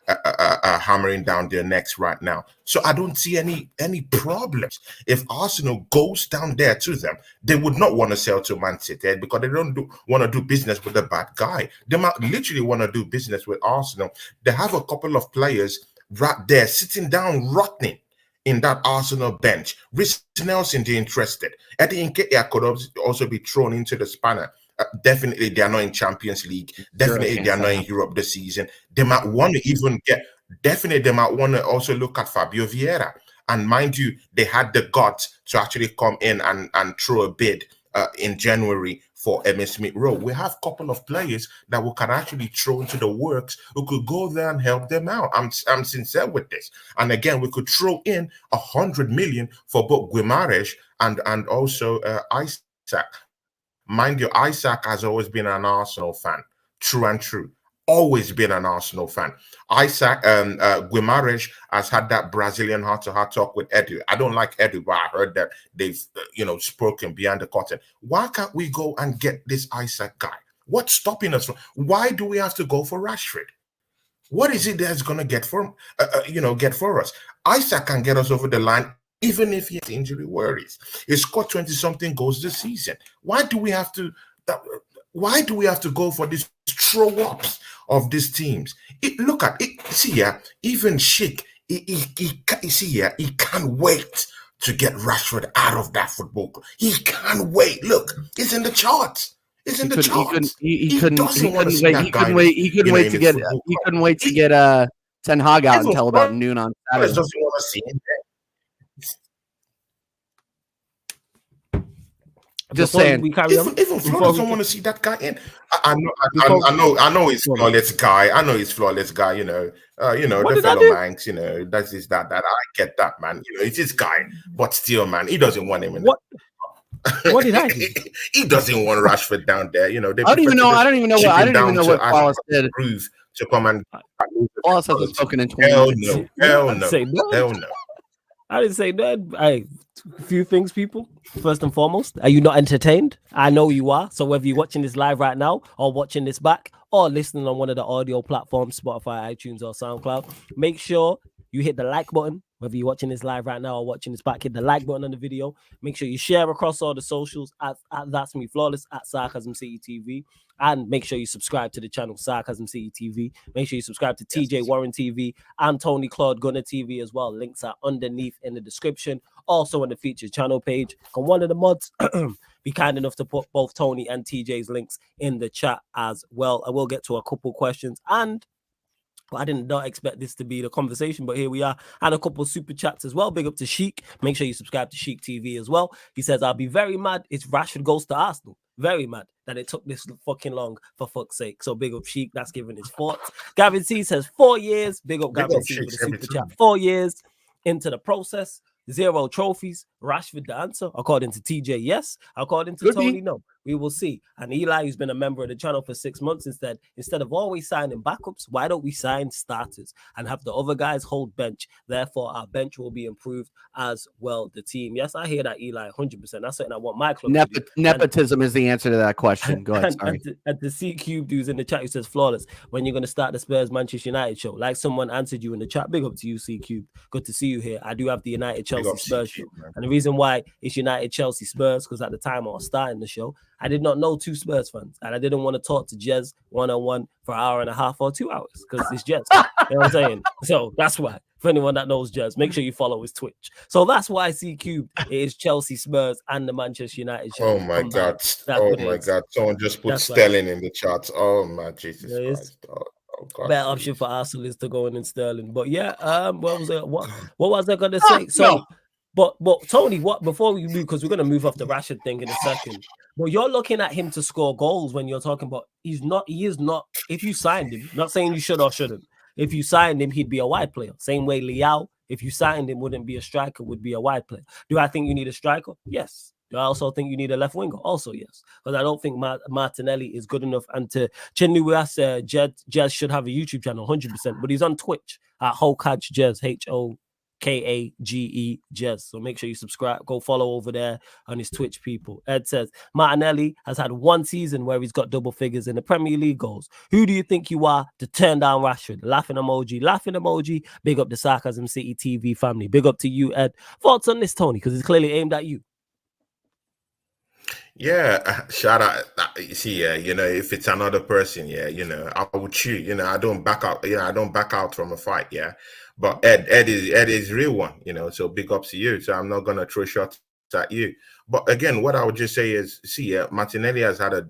hammering down their necks right now. So I don't see any problems. If Arsenal goes down there to them, they would not want to sell to Man City because they don't want to do business with a bad guy. They might literally want to do business with Arsenal. They have a couple of players right there sitting down rotting in that Arsenal bench. Rich Nelson, they're interested. Eddie Nketiah could also be thrown into the spanner. Definitely, they are not in Champions League. Definitely, they are not in Europe this season. They might want to even get. Definitely, they might want to also look at Fabio Vieira. And mind you, they had the guts to actually come in and throw a bid in January for Emmitt Smith-Rowe. We have a couple of players that we can actually throw into the works who could go there and help them out. I'm sincere with this. And again, we could throw in 100 million for both Guimaraes and also Isaac. Mind you, Isaac has always been an Arsenal fan, true and true. Always been an Arsenal fan. Isaac Guimaraes has had that Brazilian heart-to-heart talk with Edu. I don't like Edu, but I heard that they've spoken behind the curtain. Why can't we go and get this Isaac guy? What's stopping us from? Why do we have to go for Rashford? What is it that's going to get for us? Isaac can get us over the line. Even if he has injury worries, he scored 20-something goals this season. Why do we have to go for these throw-ups of these teams? Look at it. See here, even Sheik, he can't wait to get Rashford out of that football club. He can't wait. Look, it's in the charts. It's in the charts. He couldn't wait to get Ten Hag out until about noon on Saturday. Doesn't want to see him there. Just saying. Even Flo doesn't want to see that guy in. I know he's flawless guy. I know he's flawless guy. The fellow Manx. That's this that. I get that, man. It's his guy, but still, man, he doesn't want him in. What did I do? He doesn't want Rashford down there. I don't even know what Wallace did. To come and Wallace hasn't spoken in 20 years. Hell no. I didn't say that. A few things, people. First and foremost, are you not entertained? I know you are. So whether you're watching this live right now or watching this back or listening on one of the audio platforms, Spotify, iTunes, or SoundCloud, make sure you hit the like button. Whether you're watching this live right now or watching this back, hit the like button on the video. Make sure you share across all the socials at That's Me Flawless, at Sarcasm City TV. And make sure you subscribe to the channel Sarcasm City TV. Make sure you subscribe to TJ Warren TV and Tony Claude Gunner TV as well. Links are underneath in the description. Also on the featured channel page. And one of the mods be kind enough to put both Tony and TJ's links in the chat as well. I will get to a couple questions, and I did not expect this to be the conversation, but here we are. And a couple of super chats as well. Big up to Sheik. Make sure you subscribe to Sheik TV as well. He says, I'll be very mad if Rashford goes to Arsenal. Very mad that it took this fucking long, for fuck's sake. So big up Sheik. That's giving his thoughts. Gavin C says 4 years. Big up Gavin C for the super chat. 4 years into the process. 0 trophies. Rashford the answer. According to TJ, yes. According to Tony, no. We will see. And Eli, who's been a member of the channel for 6 months, instead of always signing backups, why don't we sign starters and have the other guys hold bench? Therefore, our bench will be improved as well. The team. Yes, I hear that, Eli, 100%. That's something I want my club to do. Nepotism is the answer to that question. Go ahead. Sorry. And the C Cube who's in the chat, who says flawless. When you're going to start the Spurs Manchester United show, like someone answered you in the chat. Big up to you, C Cube. Good to see you here. I do have the United Chelsea Spurs show, and the reason why it's United Chelsea Spurs because at the time I was starting the show, I did not know 2 Spurs fans, and I didn't want to talk to Jez one-on-one for an hour and a half or 2 hours because it's Jez. You know what I'm saying? So that's why. For anyone that knows Jez, make sure you follow his Twitch. So that's why C Cube is Chelsea Spurs and the Manchester United show. Oh my God! God! Someone just put Sterling in the charts. Oh my Jesus Christ! Oh, God. Better option for Arsenal is to go in Sterling. But yeah, what was I gonna say? So. But Tony, what before we move, because we're gonna move off the Rashford thing in a second. But you're looking at him to score goals when you're talking about he is not. If you signed him, not saying you should or shouldn't. If you signed him, he'd be a wide player. Same way Liao, if you signed him, wouldn't be a striker, would be a wide player. Do I think you need a striker? Yes. Do I also think you need a left winger? Also, yes. Because I don't think Martinelli is good enough. And to Jez should have a YouTube channel, 100%. But he's on Twitch at Hokaj Jez, Kage Jez. So make sure you subscribe. Go follow over there on his Twitch, people. Ed says Martinelli has had one season where he's got double figures in the Premier League goals. Who do you think you are to turn down Rashford? Laughing emoji. Big up the Sarcasm City TV family. Big up to you, Ed. Thoughts on this, Tony? Because it's clearly aimed at you. Yeah, shout out. You see, if it's another person, I would shoot. I don't back out. I don't back out from a fight. Yeah, but Ed is real one. So big ups to you. So I'm not gonna throw shots at you. But again, what I would just say is, Martinelli has had a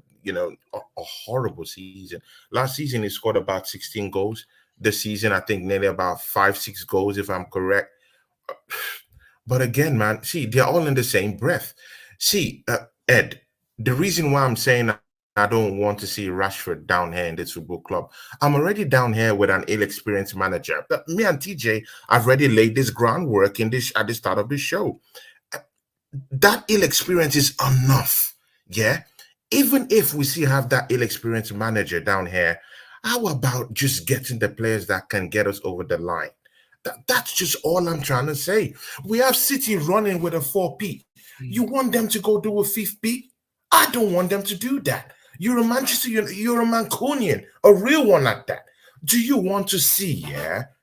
horrible season. Last season he scored about 16 goals. This season I think nearly about 5-6 goals if I'm correct. But again, man, they're all in the same breath. Ed, the reason why I'm saying I don't want to see Rashford down here in this football club, I'm already down here with an ill-experienced manager. But me and TJ, I've already laid this groundwork at the start of the show. That ill-experience is enough, yeah? Even if we still have that ill-experienced manager down here, how about just getting the players that can get us over the line? That's just all I'm trying to say. We have City running with a 4P. You want them to go do a 5P? I don't want them to do that. You're a Manchester, you're a Mancunian, a real one at that. Do you want to see,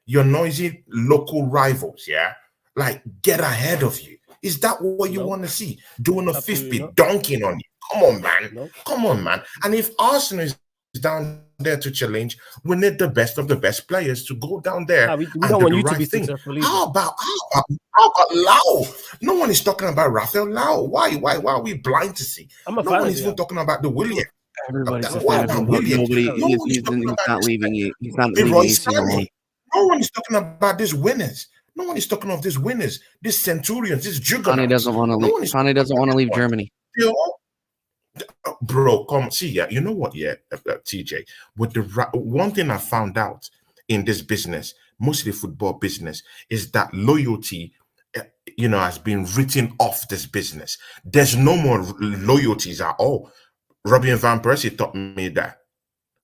your noisy local rivals, like get ahead of you? Is that what you want to see? Doing a 5P, dunking on you? Come on, man. Come on, man. And if Arsenal is down there to challenge, we need the best of the best players to go down there. We don't want you to be successful. How about Lau? No one is talking about Rafael Lau. Why are we blind to see? No one is even talking about the William. Everybody's a fan of him, but he's not leaving you. He's not leaving you. No one is talking about these winners. No one is talking of these winners, these centurions, these juggernauts. Sonny doesn't want to leave. Sonny doesn't want to leave Germany. Bro, come see, you know what, TJ, with the one thing I found out in this business, mostly football business, is that loyalty, has been written off this business. There's no more loyalties at all. Robin Van Persie taught me that.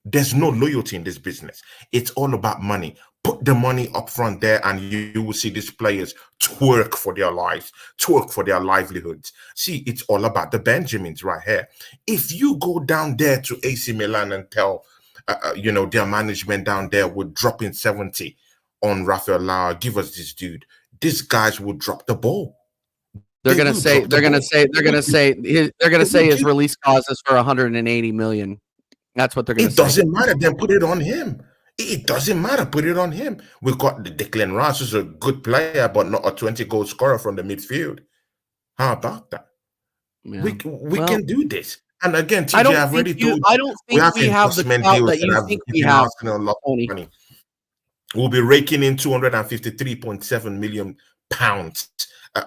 There's no loyalty in this business. It's all about money. Put the money up front there and you will see these players twerk for their lives, twerk for their livelihoods. See, it's all about the Benjamins right here. If you go down there to AC Milan and tell, their management down there would drop in 70 on Rafael Lau, give us this dude, these guys will drop the ball. They're gonna say his release clause is for 180 million. That's what they're gonna say. It doesn't matter. Then put it on him. It doesn't matter. Put it on him. We've got Declan Rice, who's a good player, but not a 20-goal scorer from the midfield. How about that? Yeah. We can do this. And again, TJ, I've already told you. I don't think we have the clout that you think we have. Money. We'll be raking in 253.7 million pounds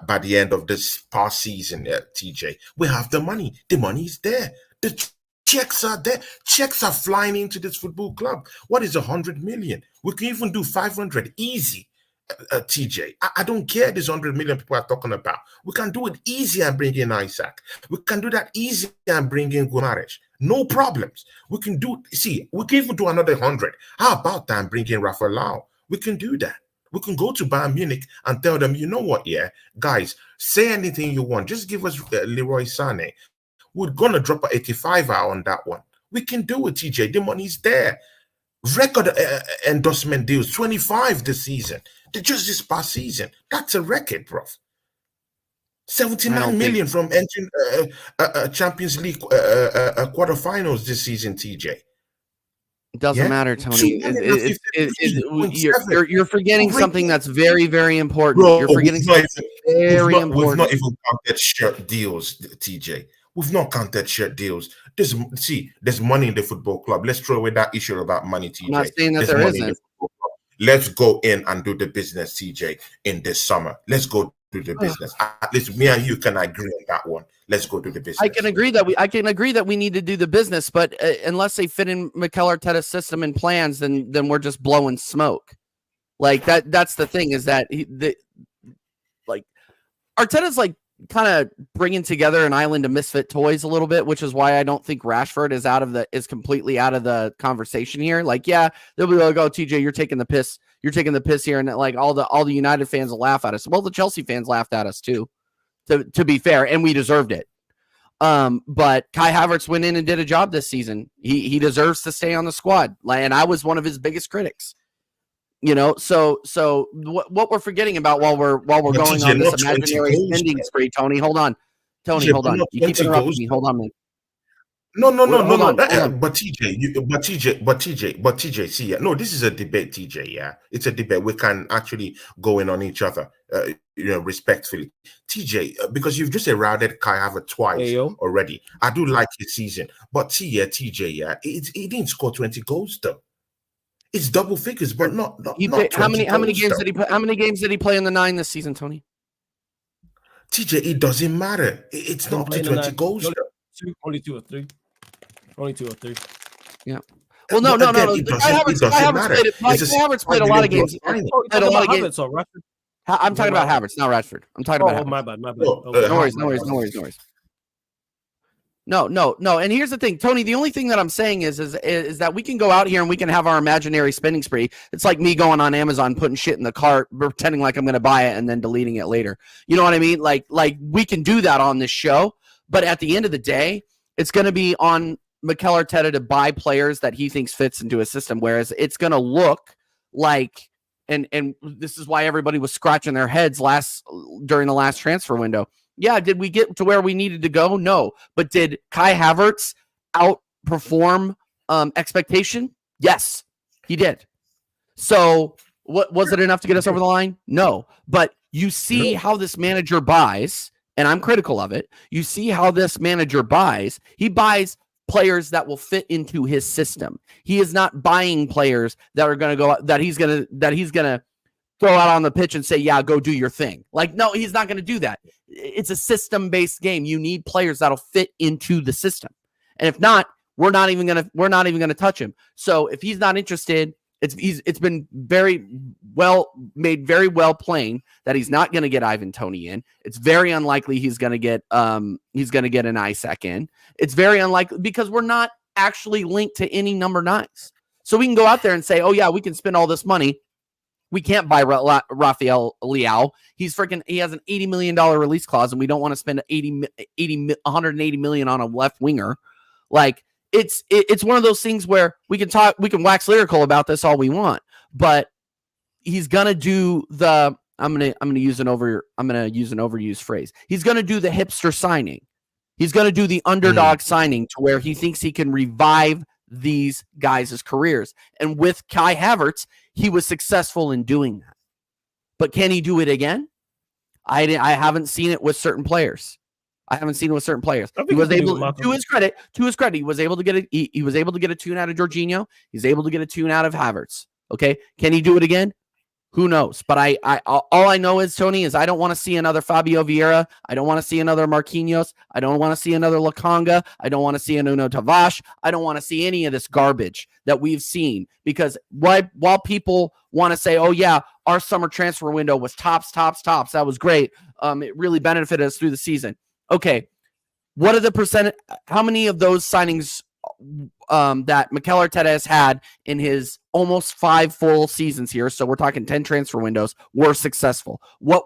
by the end of this past season, TJ. We have the money. The money is there. The checks are there. Checks are flying into this football club. What is 100 million? We can even do 500 easy, TJ. I don't care this 100 million people are talking about. We can do it easy and bring in Isaac. We can do that easy and bring in Guimaraes. No problems. We can even do another 100. How about that and bring in Rafael Lau? We can do that. We can go to Bayern Munich and tell them, you know what, guys, say anything you want. Just give us Leroy Sané. We're going to drop an 85 hour on that one. We can do it, TJ. The money's there. Record endorsement deals, 25 this season. Just this past season. That's a record, bro. 79 million from entering Champions League quarterfinals this season, TJ. It doesn't matter, Tony. You're forgetting something that's very, very important. Bro, you're forgetting something very important. We've not even counted shirt deals, TJ. We've not counted shirt deals. There's money in the football club. Let's throw away that issue about money, TJ. I'm not saying that there isn't. Let's go in and do the business, TJ, in this summer. Let's go do the business. At least me and you can agree on that one. Let's go do the business. I can agree that we need to do the business, but unless they fit in Mikel Arteta's system and plans, then we're just blowing smoke. Like that's the thing, is that Arteta's like bringing together an island of misfit toys a little bit, which is why I don't think Rashford is completely out of the conversation here. Like, yeah, they'll be like, "Oh, TJ, you're taking the piss. You're taking the piss here," and like all the United fans will laugh at us. Well, the Chelsea fans laughed at us too, to be fair, and we deserved it. But Kai Havertz went in and did a job this season. He deserves to stay on the squad, and I was one of his biggest critics. So what we're forgetting about while we're going on this imaginary spending spree, Tony, hold on. Tony, hold on. You keep interrupting me. Hold on, man. No. But TJ, see, no, this is a debate, TJ. Yeah, it's a debate. We can actually go in on each other, respectfully. TJ, because you've just eroded Kai Havertz twice already. I do like his season, but see, yeah, TJ, yeah, he didn't score 20 goals though. It's double figures, but not how many games did he play? How many games did he play in the 9 this season, Tony? TJ, it doesn't matter. It's not up to 20 goals. Only two or three. Yeah. Well, no. Kai Havertz played a lot of games. I'm talking about Havertz, not Rashford. I'm talking about. My bad. No worries. No. And here's the thing, Tony, the only thing that I'm saying is that we can go out here and we can have our imaginary spending spree. It's like me going on Amazon, putting shit in the cart, pretending like I'm going to buy it and then deleting it later. You know what I mean? Like we can do that on this show, but at the end of the day, it's going to be on Mikel Arteta to buy players that he thinks fits into a system, whereas it's going to look like, and this is why everybody was scratching their heads during the last transfer window. Yeah, did we get to where we needed to go? No. But did Kai Havertz outperform expectation? Yes, he did. So what was it enough to get us over the line? No. But you see how this manager buys, and I'm critical of it. You see how this manager buys. He buys players that will fit into his system. He is not buying players that are going to go that he's going to throw out on the pitch and say, yeah, go do your thing. Like, no, he's not going to do that. It's a system-based game. You need players that'll fit into the system. And if not, we're not even going to touch him. So if he's not interested, it's been very well plain that he's not going to get Ivan Toney in. It's very unlikely he's going to get an Isak in. It's very unlikely because we're not actually linked to any number 9s. So we can go out there and say, oh yeah, we can spend all this money. We can't buy Rafael Leao. He has an $80 million release clause, and we don't want to spend $180 million on a left winger. Like it's one of those things where we can wax lyrical about this all we want, but he's gonna do the I'm gonna use an overused phrase. He's gonna do the hipster signing. He's gonna do the underdog signing to where he thinks he can revive these guys' careers. And with Kai Havertz, he was successful in doing that. But can he do it again? I haven't seen it with certain players. He was able, to his credit, he was able to get a tune out of Jorginho. He's able to get a tune out of Havertz. Okay, can he do it again? Who knows? But all I know is, Tony, is I don't want to see another Fabio Vieira. I don't want to see another Marquinhos. I don't want to see another Lakanga. I don't want to see a Nuno Tavares. I don't want to see any of this garbage that we've seen, because while people want to say, oh yeah, our summer transfer window was tops, that was great. It really benefited us through the season. Okay, what are the percent? How many of those signings that Mikel Arteta has had in his almost 5 full seasons here, so we're talking 10 transfer windows, were successful? What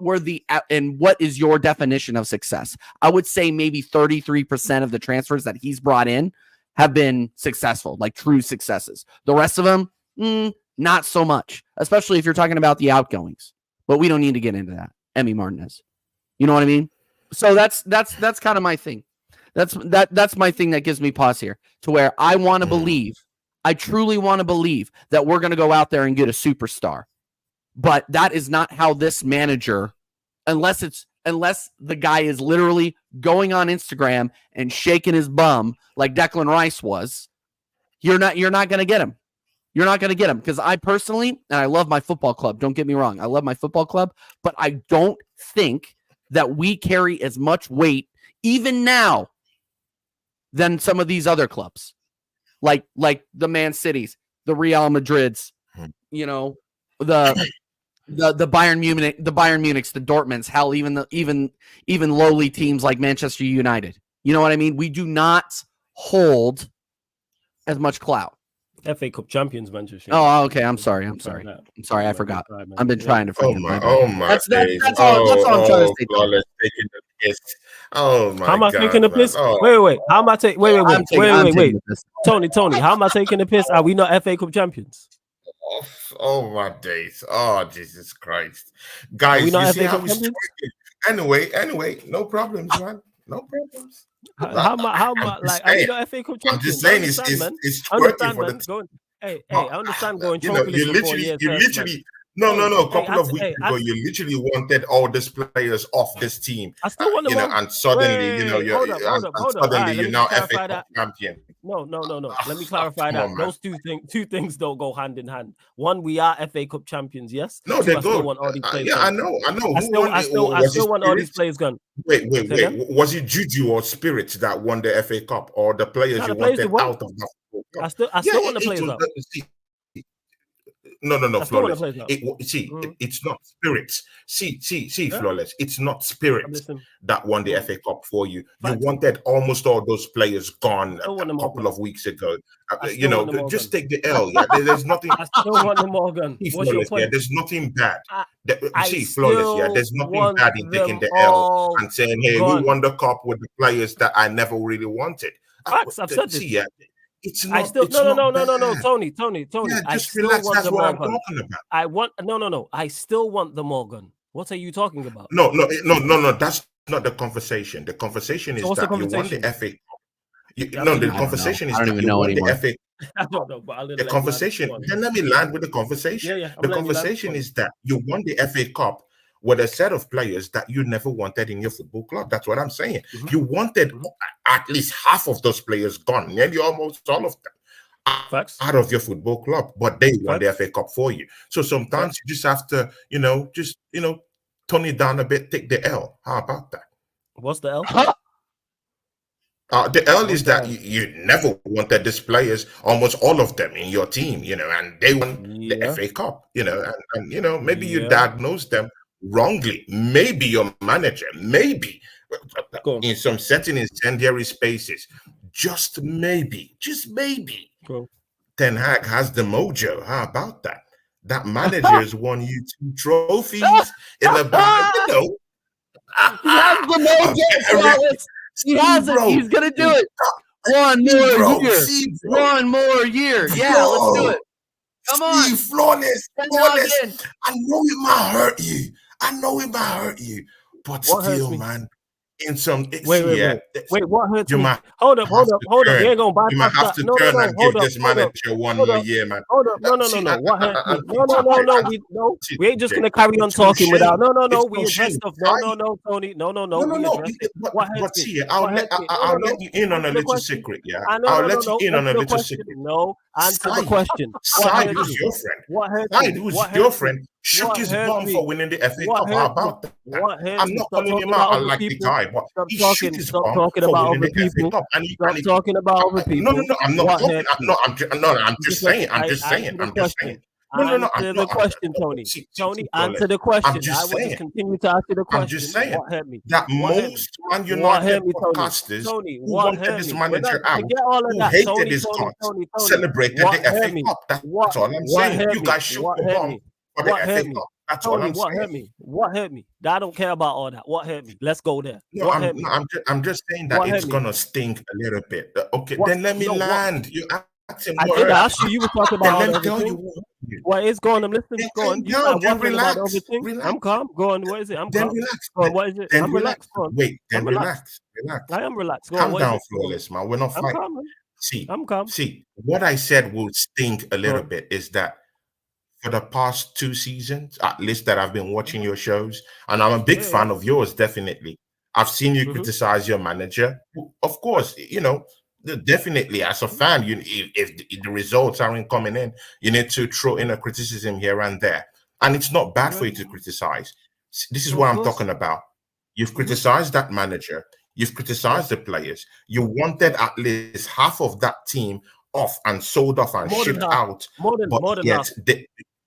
is your definition of success? I would say maybe 33% of the transfers that he's brought in have been successful, like true successes. The rest of them, not so much, especially if you're talking about the outgoings. But we don't need to get into that. Emi Martinez. You know what I mean? So that's kind of my thing. That's my thing that gives me pause here, to where I truly want to believe that we're going to go out there and get a superstar. But that is not how this manager, unless the guy is literally going on Instagram and shaking his bum like Declan Rice was, you're not going to get him. You're not going to get him, because I personally, and I love my football club, don't get me wrong, I love my football club, but I don't think that we carry as much weight, even now, than some of these other clubs, like the Man Cities, the Real Madrids, the the Bayern Munich, the Dortmunds, hell, even lowly teams like Manchester United. You know what I mean? We do not hold as much clout. FA Cup champions, Manchester. Oh, okay. I'm sorry. I forgot. I've been trying to forget. Oh my That's days. all I'm trying to say. Flawless taking the piss. Oh my How am I God, taking the man. piss? Oh. Wait. How am I taking? Wait. I'm taking the piss. Tony. How am I taking the piss? Are we not FA Cup champions? Oh my days. Oh Jesus Christ. Guys, you see how he's twerking? Anyway, no problems, man. No problems. How much? Like, are we not FA Cup champions? I'm just saying, it's twerking for the. I understand going. You literally. No. A couple of weeks ago, you literally wanted all these players off this team. I still want them. And suddenly, you're now FA Cup champion. No. Let me clarify that. Those two things don't go hand in hand. One, we are FA Cup champions. Yes. No, they go. Want all these players I know. I still want all these players gone. Wait. Was it Juju or Spirit that won the FA Cup, or the players you wanted out of the Cup? I still want the players out. No, Flawless. It's not spirits. See, Flawless. It's not spirits that won the FA Cup for you. You wanted almost all those players gone a couple of weeks ago. Just take the L. Yeah, there's nothing. I still want them all gone. What's your point? Yeah, there's nothing bad. Flawless. Yeah, there's nothing bad in taking the L and saying, "Hey, we won the cup with the players that I never really wanted." I've said this. Yeah. It's not. No, Tony. Yeah, I just still relax. want That's them what all I'm gone. talking about. I still want them all gone. What are you talking about? No. That's not the conversation. The conversation is that you want the FA. The conversation is that you want the FA. I don't know, but the conversation. Then let me land with the conversation. Yeah. The conversation is that you won the FA Cup with a set of players that you never wanted in your football club. That's what I'm saying. Mm-hmm. You wanted at least half of those players gone, nearly almost all of them out of your football club, but they won the FA Cup for you. So sometimes you just have to, tone it down a bit, take the L. How about that? What's the L? The L is that you never wanted these players, almost all of them in your team, and they won the FA Cup, and maybe you diagnosed them wrongly. Maybe your manager, in some certain incendiary spaces, just maybe, Ten Hag has the mojo. How about that? That manager has won you 2 trophies in the back. He has the mojo. He has it. He's gonna do it. One more year. Yeah, let's do it. Come on, Flawless. I know it might hurt you. But still, man. In some wait, what hurts me? Hold up. You ain't gonna bypass that. You might have to turn and give this manager one more year, man. Hold up. No. What hurts me? No. We ain't just gonna carry on talking without. No. We address stuff. No, Tony. No. But see, I'll let you in on a little secret. Yeah, I'll let you in on a little secret. No, answer the question. Side, who's your friend? What hurts Side, who's your friend? Shook his bum for winning the FA Cup. How about that? I'm not calling him out like the guy, but he shook his bum for winning the FA Cup. Stop talking about other people. No, I'm not talking. I'm just saying. Answer the question, Tony. Tony, answer the question. I will just continue to answer the question. I'm just saying what hurt me? That most Man United podcasters who wanted this manager out, who hated his guts, celebrated the FA Cup. That's all I'm saying. You guys shook the bum for the FA Cup. That's all I'm saying. What hurt me? I don't care about all that. What hurt me? Let's go there. No, I'm just saying that it's gonna stink a little bit. Okay, then let me land. You I did ask you. You were talking about all everything. What is going on? Listen, go on. Then relax. I'm calm. Go on. What is it? I'm calm. Relax. Go on. What is it? I'm relaxed. Wait. Then relax. I am relaxed. Calm down, Flawless, man. We're not fighting. I'm calm. See, what I said will stink a little bit is that for the past 2 seasons, at least that I've been watching your shows, and I'm a big fan of yours, definitely. I've seen you criticize your manager. Of course, definitely as a fan, if the results aren't coming in, you need to throw in a criticism here and there. And it's not bad for you to criticize. This is what I'm talking about. You've criticized that manager. You've criticized the players. You wanted at least half of that team off and sold off and shipped out. More than half.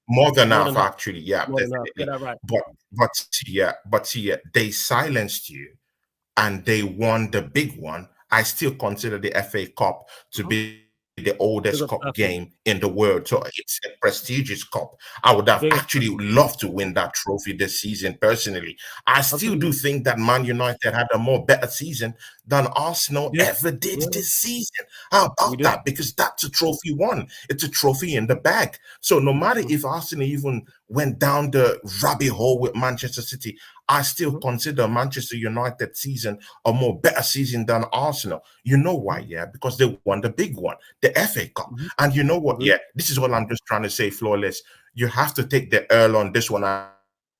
More than More half, than half. actually. Yeah, More than half. Get definitely. that right. But they silenced you and they won the big one. I still consider the FA Cup to be the Big oldest up cup Staffy. game in the world. So it's a prestigious cup. I would have Big up actually Staffy. loved to win that trophy this season personally. I still do Absolutely. think that Man United had a more better season than Arsenal Yeah. ever did Yeah. this season. How We about did. that? Because that's a trophy won. It's a trophy in the bag. So no matter if Arsenal even went down the rabbit hole with Manchester City, I still consider Manchester United season a more better season than Arsenal. You know why? Yeah, because they won the big one, the FA Cup. And you know what? Yeah, this is what I'm just trying to say, Flawless. You have to take the Earl on this one. And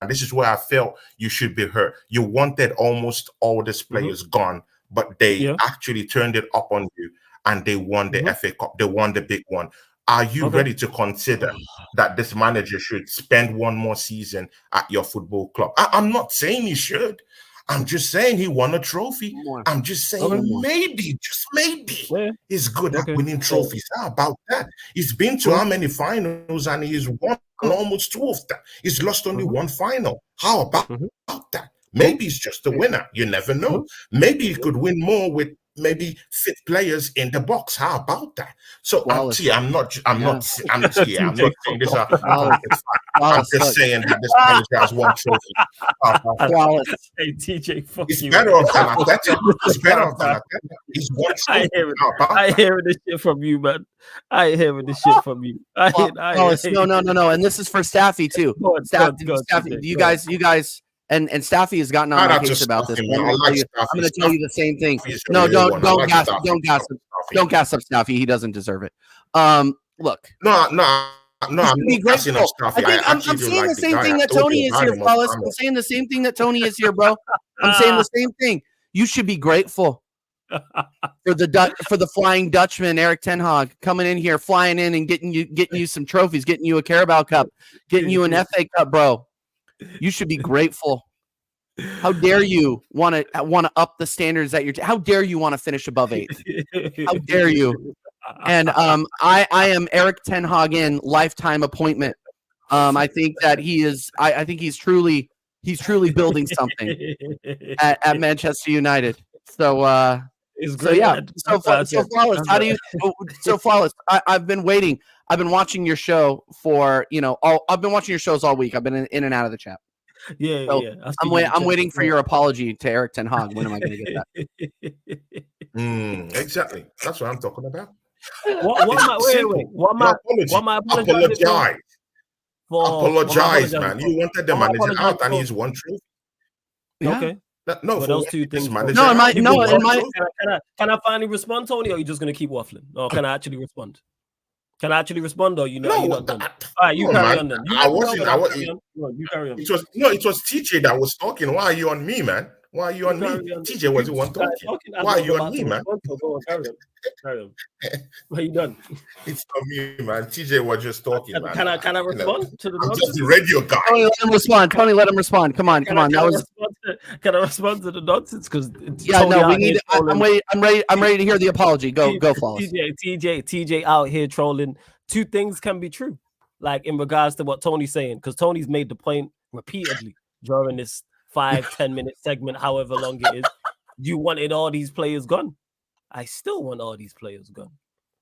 this is where I felt you should be hurt. You wanted almost all these players gone, but they actually turned it up on you and they won the FA Cup. They won the big one. Are you ready to consider that this manager should spend one more season at your football club? I'm not saying he should. I'm just saying he won a trophy. I'm just saying maybe, just maybe, he's good at winning trophies. How about that? He's been to how many finals and he's won almost two of them. He's lost only one final. How about that? Maybe he's just a winner. You never know. Maybe he could win more with maybe fit players in the box. How about that? So I'm not saying this. I'm just saying that this manager has one trophy. Flawless. Hey TJ, fuck It's you. better off than Arteta. It's better off than Arteta. He's one I trophy. ain't hearing this shit from you, man. I ain't hearing this shit from you. Flawless. No. And this is for Staffy too. Go on, Staffy, TJ, you guys. And Staffy has gotten on my case about this. I'm going to tell you the same thing. No, don't gas up Staffy. He doesn't deserve it. Look. No, I'm be grateful. I'm saying the same thing that Tony is here, Flawless. I'm saying the same thing that Tony is here, bro. I'm saying the same thing. You should be grateful for the Flying Dutchman, Eric Ten Hag, coming in here, flying in and getting you some trophies, getting you a Carabao Cup, getting you an FA Cup, bro. You should be grateful. How dare you want to up the standards that how dare you want to finish above 8th? How dare you? And I am Eric Ten Hag in lifetime appointment. I think that he is. I think he's truly building something at Manchester United. So Flawless. How do you? So Flawless. I've been waiting. I've been watching your show for I've been watching your shows all week. I've been in and out of the chat. Yeah. I'm waiting for your apology to Eric Ten Hag. When am I going to get that? Exactly. That's what I'm talking about. What am I apologizing Apologize, man. You wanted the manager out and he's one trophy. Yeah. Okay. No, for those two things. Can I finally respond, Tony, or are you just going to keep waffling? Or can I actually respond? Or you're not done? All right, you carry on then. You carry on. It was TJ that was talking. Why are you on me, man? Why are you on me? TJ was the one talking. Why are you on me, man? Carry on. Are you done? It's on me, man. TJ was just talking, man. Can I respond to the I'm just the radio guy. Tony, let him respond. Come on. Can I respond to the nonsense? Because we need. I'm ready to hear the apology. Go, Flawless. TJ out here trolling. Two things can be true, like in regards to what Tony's saying, because Tony's made the point repeatedly during this 5-10 minute segment, however long it is. You wanted all these players gone. I still want all these players gone.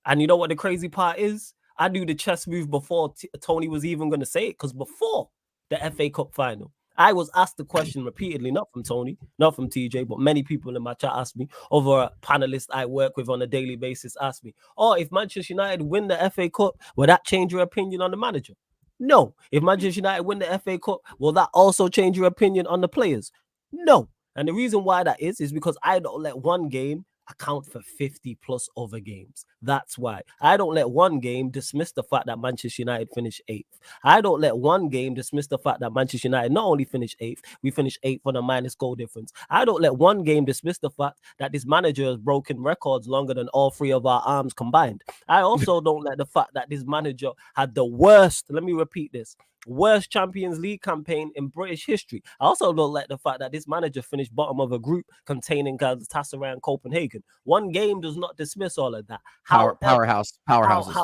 And you know what the crazy part is? I knew the chess move before Tony was even going to say it, because before the FA Cup final, I was asked the question repeatedly, not from Tony, not from TJ, but many people in my chat asked me, over a panelist I work with on a daily basis asked me, if Manchester United win the FA Cup, will that change your opinion on the manager? No. If Manchester United win the FA Cup, will that also change your opinion on the players? No. And the reason why that is because I don't let one game account for 50 plus other games. That's why. I don't let one game dismiss the fact that Manchester United finished 8th. I don't let one game dismiss the fact that Manchester United not only finished 8th, we finished 8th on a minus goal difference. I don't let one game dismiss the fact that this manager has broken records longer than all three of our arms combined. I also don't let the fact that this manager had the worst, let me repeat this, worst Champions League campaign in British history. I also don't like the fact that this manager finished bottom of a group containing Galatasaray and Copenhagen. One game does not dismiss all of that. Powerhouse,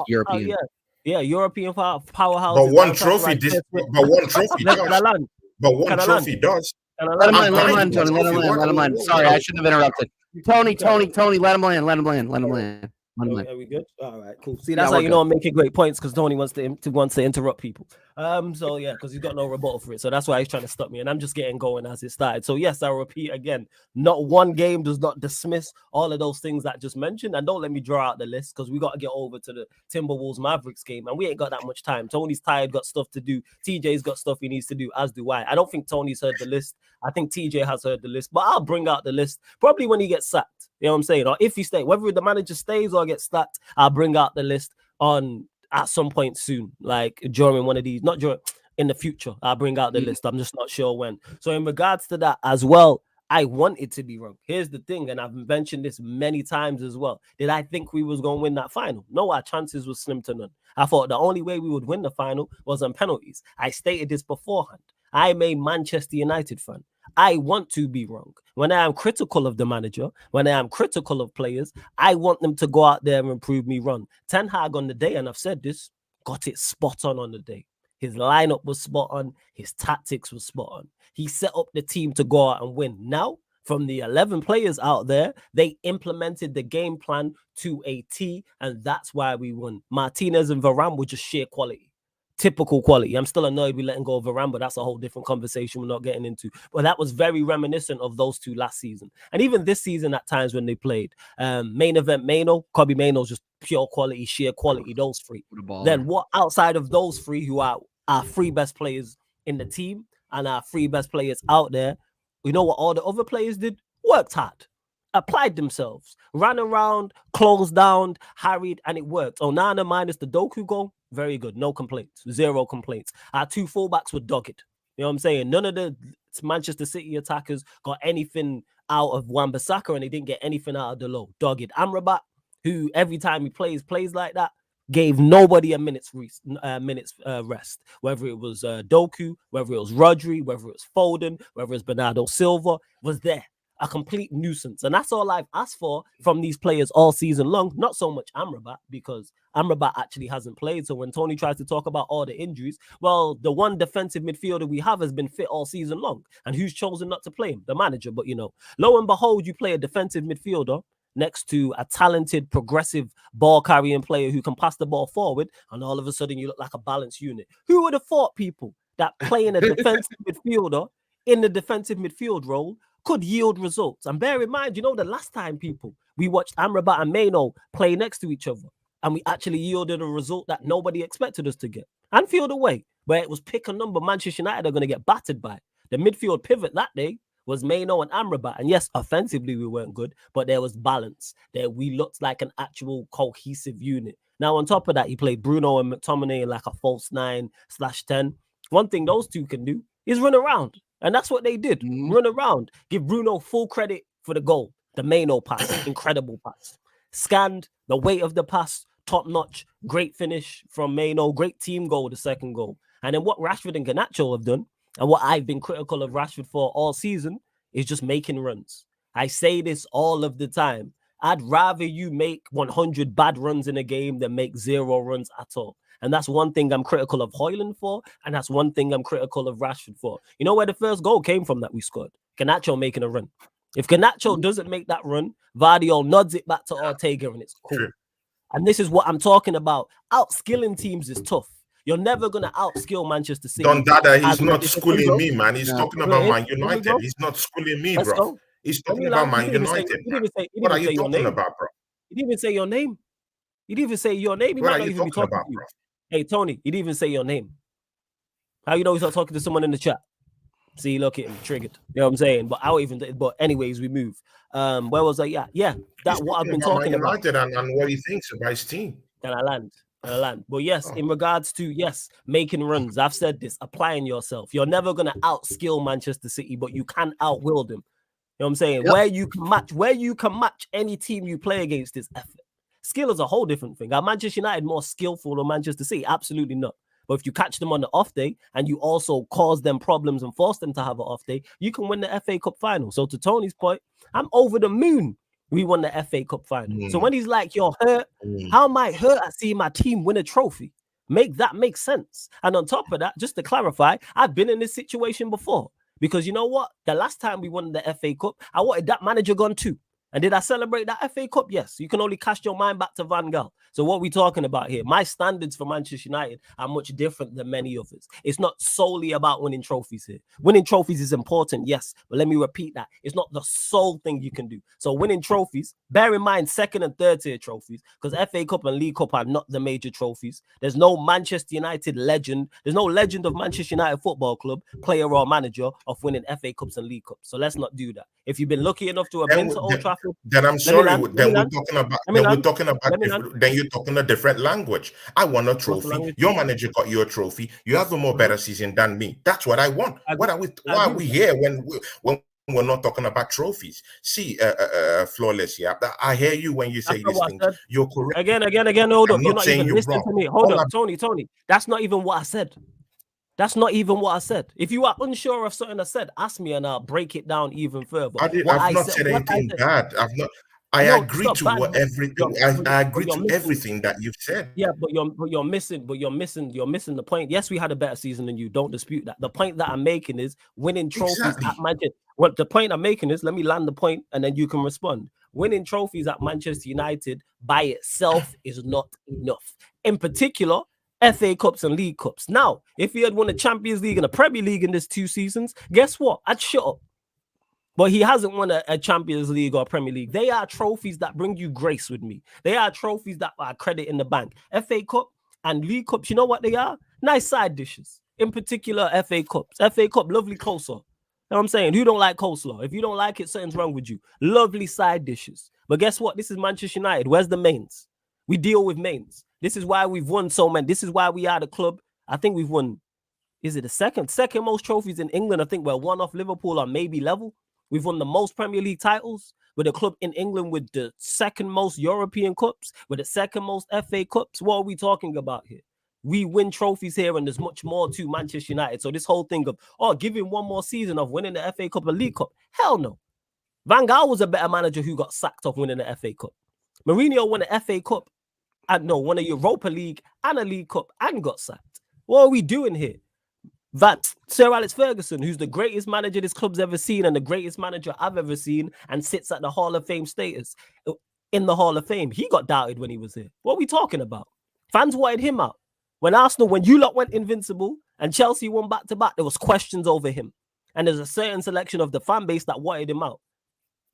European. Yeah, European powerhouses. But one I'll try to trophy, write this, first but one trophy Can I does. land? But one Can I land? trophy does. Can I Let him land? land. Let him I'm land, buying Tony. Let him trophy. land. Let him land. Sorry, I shouldn't have interrupted. Tony. Let him land. Let him land. Let him land. Are we good? All right, cool. See, Yeah, that's how we're you know I'm making great points because Tony wants to interrupt people. So yeah, because he's got no rebuttal for it. So that's why he's trying to stop me, and I'm just getting going as it started. So yes, I'll repeat again. Not one game does not dismiss all of those things that I just mentioned, and don't let me draw out the list because we got to get over to the Timberwolves Mavericks game, and we ain't got that much time. Tony's tired, got stuff to do. TJ's got stuff he needs to do, as do I. I don't think Tony's heard the list. I think TJ has heard the list, but I'll bring out the list probably when he gets sacked. You know what I'm saying? Or if he stays, whether the manager stays or gets sacked, I'll bring out the list on at some point soon, like during one of these, not during in the future. I'll bring out the list. I'm just not sure when. So in regards to that as well, I want it to be wrong. Here's the thing, and I've mentioned this many times as well. Did I think we was gonna win that final? No, our chances were slim to none. I thought the only way we would win the final was on penalties. I stated this beforehand. I'm a Manchester United fan. I want to be wrong. When I am critical of the manager, when I am critical of players, I want them to go out there and prove me wrong. Ten Hag on the day, and I've said this, got it spot on the day. His lineup was spot on. His tactics was spot on. He set up the team to go out and win. Now, from the 11 players out there, they implemented the game plan to a T, and that's why we won. Martinez and Varane were just sheer quality. Typical quality. I'm still annoyed we letting go of Varane, but that's a whole different conversation we're not getting into. But that was very reminiscent of those two last season. And even this season at times when they played. Main event Maino, Kobe Maino's just pure quality, sheer quality, those three. Then what outside of those three who are our three best players in the team and our three best players out there, you know what all the other players did? Worked hard. Applied themselves, ran around, closed down, harried, and it worked. Onana minus the Doku goal, very good. No complaints. Zero complaints. Our two fullbacks were dogged. You know what I'm saying? None of the Manchester City attackers got anything out of Wan-Bissaka, and they didn't get anything out of the low. Dogged. Amrabat, who every time he plays like that, gave nobody a minute's rest. Whether it was Doku, whether it was Rodri, whether it was Foden, whether it was Bernardo Silva, was there. A complete nuisance. And that's all I've asked for from these players all season long. Not so much Amrabat, because Amrabat actually hasn't played. So when Tony tries to talk about all the injuries, well, the one defensive midfielder we have has been fit all season long. And who's chosen not to play him? The manager. But, you know, lo and behold, you play a defensive midfielder next to a talented, progressive ball-carrying player who can pass the ball forward, and all of a sudden you look like a balanced unit. Who would have thought, people, that playing a defensive midfielder in the defensive midfield role could yield results? And bear in mind, you know, the last time, people, we watched Amrabat and Maino play next to each other, and we actually yielded a result that nobody expected us to get. Anfield away, where it was pick a number Manchester United are going to get battered by. The midfield pivot that day was Maino and Amrabat. And yes, offensively we weren't good, but there was balance. There we looked like an actual cohesive unit. Now, on top of that, he played Bruno and McTominay in like a false 9/10. One thing those two can do is run around. And that's what they did. Run around. Give Bruno full credit for the goal. The Maino pass. Incredible pass. Scanned. The weight of the pass. Top notch. Great finish from Maino. Great team goal, the second goal. And then what Rashford and Garnacho have done, and what I've been critical of Rashford for all season, is just making runs. I say this all of the time. I'd rather you make 100 bad runs in a game than make 0 runs at all. And that's one thing I'm critical of Højlund for, and that's one thing I'm critical of Rashford for. You know where the first goal came from that we scored? Garnacho making a run. If Garnacho doesn't make that run, Vardiol nods it back to Ortega, and it's cool. True. And this is what I'm talking about. Outskilling teams is tough. You're never going to outskill Manchester City. Don Dada, he's not schooling me, man. He's talking about Man United. He's not schooling me, bro. Go. He's talking about Man United. What are you talking about, bro? He didn't even say your name. He didn't even say your name. He might not even be talking about, bro. Hey, Tony, he didn't even say your name. How you know he's not talking to someone in the chat? See, look at him, triggered. You know what I'm saying? But but anyways, we move. Where was I? Yeah. That's what I've been talking about. And what he thinks about his team. Can I land? But yes, in regards to, making runs, I've said this, applying yourself. You're never going to outskill Manchester City, but you can outwill them. You know what I'm saying? Yep. Where you can match any team you play against is effort. Skill is a whole different thing. Are Manchester United more skillful than Manchester City? Absolutely not. But if you catch them on the off day and you also cause them problems and force them to have an off day, you can win the FA Cup final. So to Tony's point, I'm over the moon. We won the FA Cup final. So when he's like, you're hurt, how am I hurt at seeing my team win a trophy? Make that make sense. And on top of that, just to clarify, I've been in this situation before. Because you know what? The last time we won the FA Cup, I wanted that manager gone too. And did I celebrate that FA Cup? Yes. You can only cast your mind back to Van Gaal. So what are we talking about here? My standards for Manchester United are much different than many others. It's not solely about winning trophies here. Winning trophies is important, yes. But let me repeat that. It's not the sole thing you can do. So winning trophies, bear in mind second and third tier trophies, because FA Cup and League Cup are not the major trophies. There's no Manchester United legend. There's no legend of Manchester United Football Club, player or manager, of winning FA Cups and League Cups. So let's not do that. If you've been lucky enough to have been to Old Trafford, then I'm sorry. Then we're talking about. Then you're talking a different language. I want a trophy. Your manager got you a trophy. You have a more better season than me. That's what I want. Why are we here when we're not talking about trophies? See, Flawless. Yeah, I hear you when you say these things. You're correct. Again. Hold up. You're not even listening to me. Hold up, Tony. That's not even what I said. That's not even what I said. If you are unsure of something I said, ask me and I'll break it down even further. I've not said anything bad. I agree to everything that you've said. Yeah, but you're missing the point. Yes, we had a better season than you. Don't dispute that. The point that I'm making is winning trophies at Manchester. Well, the point I'm making is, let me land the point and then you can respond. Winning trophies at Manchester United by itself is not enough. In particular, FA Cups and League Cups. Now, if he had won a Champions League and a Premier League in this 2 seasons, guess what? I'd shut up. But he hasn't won a Champions League or Premier League. They are trophies that bring you grace with me. They are trophies that are credit in the bank. FA Cup and League Cups, you know what they are? Nice side dishes. In particular, FA Cups. FA Cup, lovely coleslaw. You know what I'm saying? Who don't like coleslaw? If you don't like it, something's wrong with you. Lovely side dishes. But guess what? This is Manchester United. Where's the mains? We deal with mains. This is why we've won so many. This is why we are the club. I think we've won, is it the second most trophies in England? I think we're one off Liverpool or maybe level. We've won the most Premier League titles. We're the club in England with the second most European Cups, with the second most FA Cups. What are we talking about here? We win trophies here, and there's much more to Manchester United. So this whole thing of, give him one more season of winning the FA Cup and League Cup. Hell no. Van Gaal was a better manager who got sacked off winning the FA Cup. Mourinho won the FA Cup, won a Europa League and a League Cup and got sacked. What are we doing here? Sir Alex Ferguson, who's the greatest manager this club's ever seen and the greatest manager I've ever seen and sits at the Hall of Fame status in the Hall of Fame, he got doubted when he was here. What are we talking about? Fans wanted him out. When you lot went invincible and Chelsea won back-to-back, there was questions over him. And there's a certain selection of the fan base that wanted him out.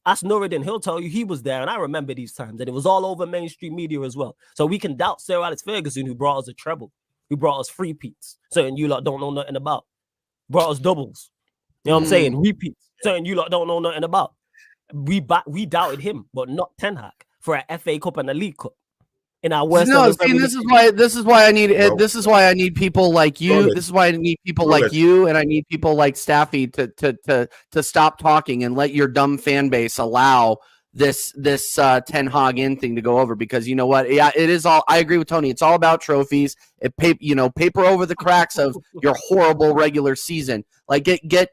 Ask Nuruddin, he'll tell you he was there, and I remember these times, and it was all over mainstream media as well. So we can doubt Sir Alex Ferguson, who brought us a treble, who brought us three-peats, certain you lot don't know nothing about. Brought us doubles. You know what I'm saying? Repeats, certain you lot don't know nothing about. We doubted him, but not Ten Hag for an FA Cup and a League Cup. In our worst. No, see, this is why I need people like you. This is why I need people like you, and I need people like Staffy to stop talking and let your dumb fan base allow this Ten Hag in thing to go over, because you know what? Yeah, it is all. I agree with Tony. It's all about trophies. Paper over the cracks of your horrible regular season. Like get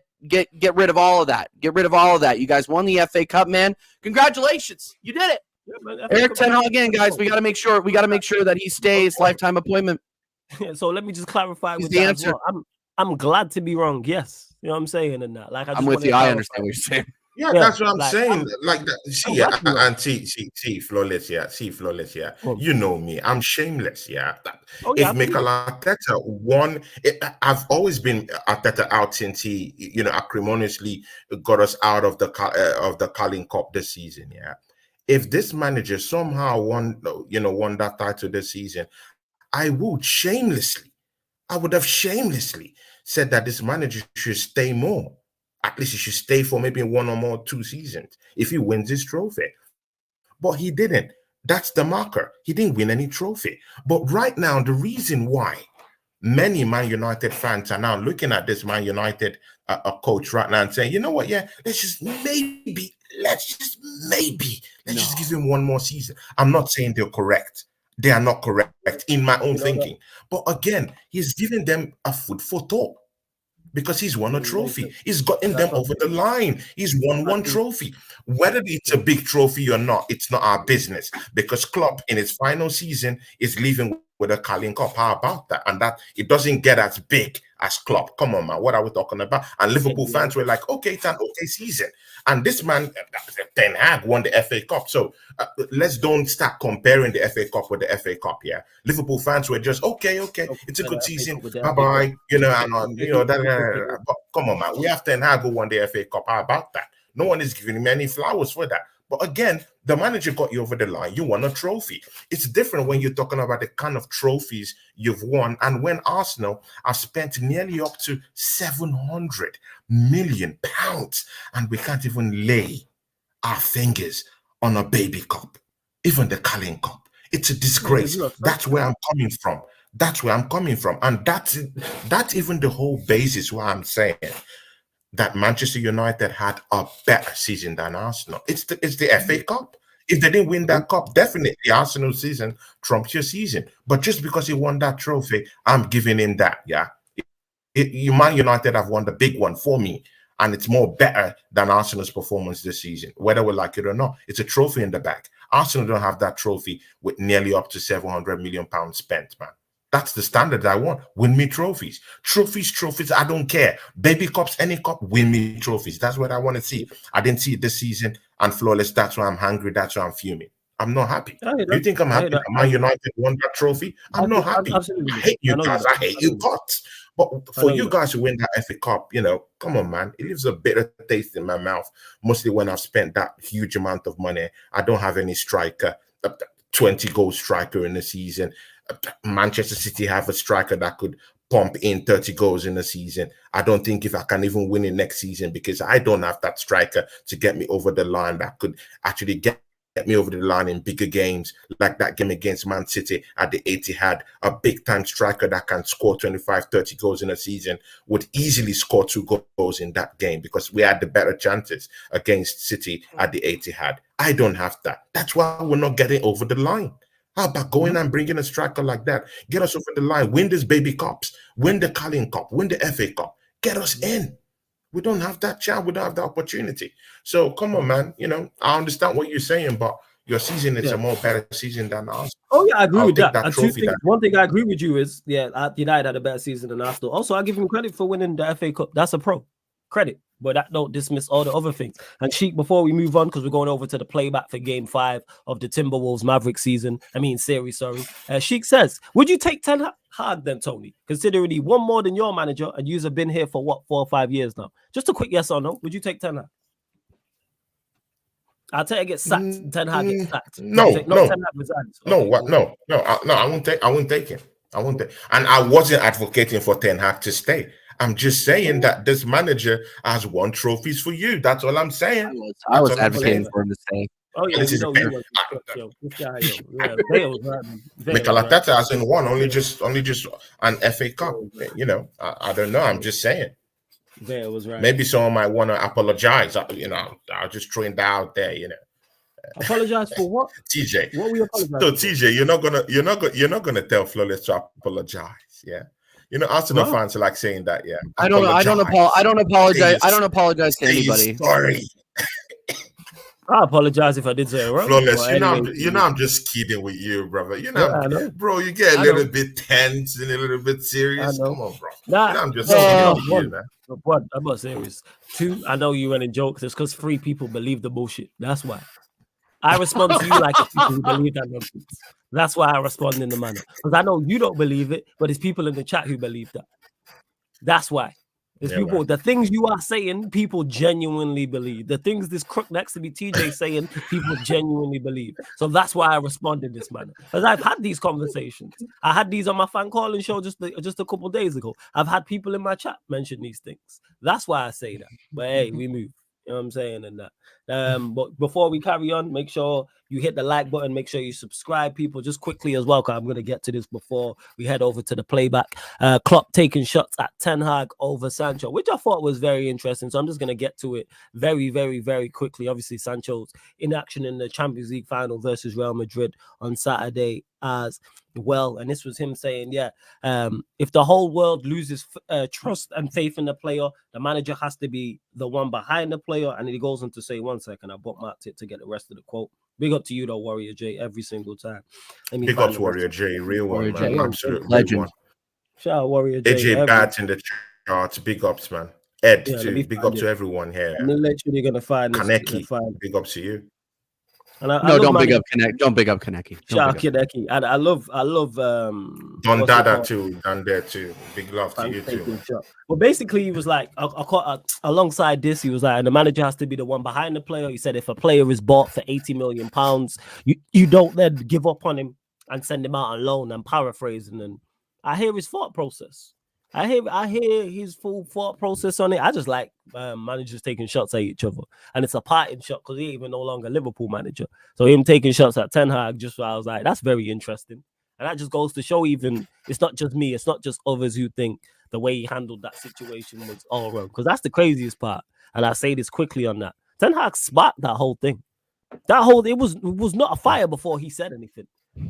rid of all of that. Get rid of all of that. You guys won the FA Cup, man. Congratulations, you did it. Yeah, Eric Ten Hag again, guys. We got to make sure that he stays, lifetime appointment. So let me just clarify with the answer. Well. I'm glad to be wrong. Yes, you know what I'm saying, and that. Like I'm with you. I understand what you're saying. Yeah, that's what I'm saying. Like that. See, and Flawless. Yeah, Flawless. Yeah, you know me. I'm shameless. Yeah. If Mikel Arteta won, I've always been Arteta out since he, acrimoniously got us out of the Carling Cup this season. Yeah. If this manager somehow won that title this season, I would have shamelessly said that this manager should stay more. At least he should stay for maybe 1 or more 2 seasons if he wins his trophy. But he didn't. That's the marker. He didn't win any trophy. But right now, the reason why many Man United fans are now looking at this Man United coach right now and saying, you know what, yeah, let's just give him 1 more season. I'm not saying they're correct. They are not correct in my own thinking. But again, he's giving them a food for thought because he's won a trophy. He's gotten them over the line. He's won 1 trophy. Whether it's a big trophy or not, it's not our business, because Klopp in his final season is leaving with a Carling Cup. How about that? And that it doesn't get as big as Klopp. Come on, man. What are we talking about? And Liverpool fans were like, okay, it's an okay season. And this man, Ten Hag, won the FA Cup. So let's don't start comparing the FA Cup with the FA Cup. Yeah, Liverpool fans were just okay, it's a good season. Bye bye. You know, and but come on, man. We have Ten Hag who won the FA Cup. How about that? No one is giving him any flowers for that. But again, the manager got you over the line. You won a trophy. It's different when you're talking about the kind of trophies you've won. And when Arsenal have spent nearly up to £700 million, and we can't even lay our fingers on a baby cup, even the Carling Cup. It's a disgrace. That's where I'm coming from. And that's even the whole basis why I'm saying that Manchester United had a better season than Arsenal. It's the FA Cup. If they didn't win that cup, definitely Arsenal season trumps your season. But just because he won that trophy, I'm giving him that. Yeah, Man United have won the big one for me, and it's more better than Arsenal's performance this season, whether we like it or not. It's a trophy in the back. Arsenal don't have that trophy with nearly up to £700 million spent, man. That's the standard I want. Win me trophies. Trophies. I don't care. Baby cups, any cup, win me trophies. That's what I want to see. I didn't see it this season. And flawless, that's why I'm hungry. That's why I'm fuming. I'm not happy. You think I'm happy that Man United won that trophy? I'm not happy. I hate you guys. I hate you guys. But for you guys to win that FA Cup, come on, man. It leaves a bitter taste in my mouth. Mostly when I've spent that huge amount of money. I don't have any striker, 20-goal striker in the season. Manchester City have a striker that could pump in 30 goals in a season. I don't think if I can even win it next season because I don't have that striker to get me over the line that could actually get me over the line in bigger games like that game against Man City at the Etihad. A big-time striker that can score 25, 30 goals in a season would easily score 2 goals in that game because we had the better chances against City at the Etihad. I don't have that. That's why we're not getting over the line. How about going and bringing a striker like that? Get us over the line, win these baby cups, win the Carling Cup, win the FA Cup, get us in. We don't have that chance. We don't have the opportunity. So come on, man. I understand what you're saying, but your season is a more better season than ours. Oh, yeah, I agree with that. One thing I agree with you is, United had a better season than Arsenal. Also, I give him credit for winning the FA Cup. That's a pro. Credit. But that don't dismiss all the other things. And Sheik, before we move on, because we're going over to the playback for Game 5 of the Timberwolves Maverick series, Sheik says, would you take Ten Hag then, Tony? Considering he won more than your manager and you've been here for, 4 or 5 years now? Just a quick yes or no. Would you take Ten Hag? Arteta gets sacked. Ten Hag gets sacked. No. Ten Hag resigns. Okay, I won't take him. And I wasn't advocating for Ten Hag to stay. I'm just saying that this manager has won trophies for you. That's all I'm saying. I was advocating for him to stay. Oh yeah, Mikel Arteta hasn't won, only just an FA Cup. I don't know. I'm just saying. There was right. Maybe someone might want to apologize. I'll just throwing that out there. Apologize for what? TJ. What we apologize? So TJ, you're not gonna tell Flawless to apologize. Yeah. Arsenal fans are like saying that. Yeah. I don't apologize. I don't apologize to anybody. Sorry. I apologize if I did say it wrong. Flawless, I'm just kidding with you, brother. Bro, you get a little bit tense and a little bit serious. Come on, bro. I'm just kidding with you, man. One, I'm not serious. 2, I know you running jokes. It's because 3 people believe the bullshit. That's why. I respond to you like people who believe that nonsense. That's why I respond in the manner. Because I know you don't believe it, but there's people in the chat who believe that. That's why. There's people, right. The things you are saying, people genuinely believe. The things this crook next to me, TJ, saying, people genuinely believe. So that's why I respond in this manner. Because I've had these conversations. I had these on my fan calling show just a couple of days ago. I've had people in my chat mention these things. That's why I say that. But hey, we move. You know what I'm saying? And that. But before we carry on, make sure you hit the like button. Make sure you subscribe, people, just quickly as well, because I'm going to get to this before we head over to the playback. Klopp taking shots at Ten Hag over Sancho, which I thought was very interesting. So I'm just going to get to it very, very, very quickly. Obviously, Sancho's in action in the Champions League final versus Real Madrid on Saturday as well. And this was him saying, if the whole world loses trust and faith in the player, the manager has to be the one behind the player. And he goes on to say, 1 second, I bookmarked it to get the rest of the quote. Big up to you, though, Warrior J, every single time. Big up to Warrior J, real one, man. Absolute legend. one. Shout out Warrior J. AJ Bat in the charts, big ups, man. Ed, too. Big up to everyone here. I'm literally going to find this. Kaneki, big ups to you. And don't big up Kaneki. Don't big up Kaneki. Shout out Kaneki. And I love Don Dada too, Don there too. Big love to you too. Well, basically, he was like, alongside this, he was like, and the manager has to be the one behind the player. He said, if a player is bought for £80 million, you don't then give up on him and send him out on loan. I'm paraphrasing, and I hear his thought process. I hear his full thought process on it. I just like managers taking shots at each other, and it's a parting shot because he ain't even no longer Liverpool manager. So him taking shots at Ten Hag, just I was like, that's very interesting, and that just goes to show even it's not just me, it's not just others who think the way he handled that situation was all wrong. Because that's the craziest part, and I say this quickly on that. Ten Hag sparked that whole thing. It was not a fire before he said anything.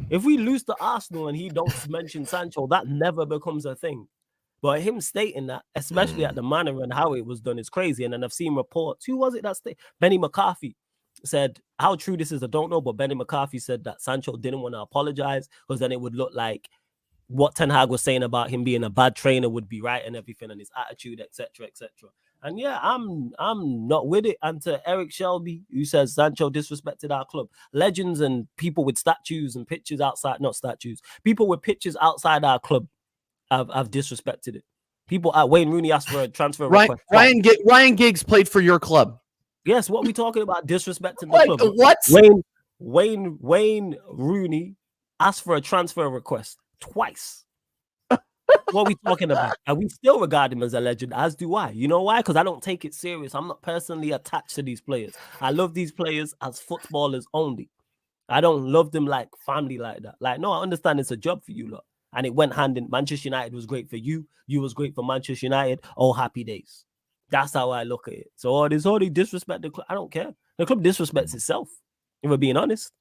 If we lose to Arsenal and he don't mention Sancho, that never becomes a thing. But him stating that, especially at the manner and how it was done, is crazy. And then I've seen reports. Who was it that stated? Benny McCarthy said, how true this is, I don't know. But Benny McCarthy said that Sancho didn't want to apologize because then it would look like what Ten Hag was saying about him being a bad trainer would be right and everything, and his attitude, etc., etc. And yeah, I'm not with it. And to Eric Shelby, who says Sancho disrespected our club. Legends and people with statues and pictures outside, not statues, people with pictures outside our club have disrespected it. People at Wayne Rooney asked for a transfer request. Ryan Giggs played for your club. Yes, what are we talking about? Disrespecting the club. What? Wayne Rooney asked for a transfer request twice. What are we talking about? And we still regard him as a legend, as do I. You know why? Because I don't take it serious. I'm not personally attached to these players. I love these players as footballers only. I don't love them like family like that. Like, no, I understand it's a job for you lot. And it went hand in. Manchester United was great for you. You was great for Manchester United. Oh, happy days. That's how I look at it. So all this disrespect the club, I don't care. The club disrespects itself. If we're being honest,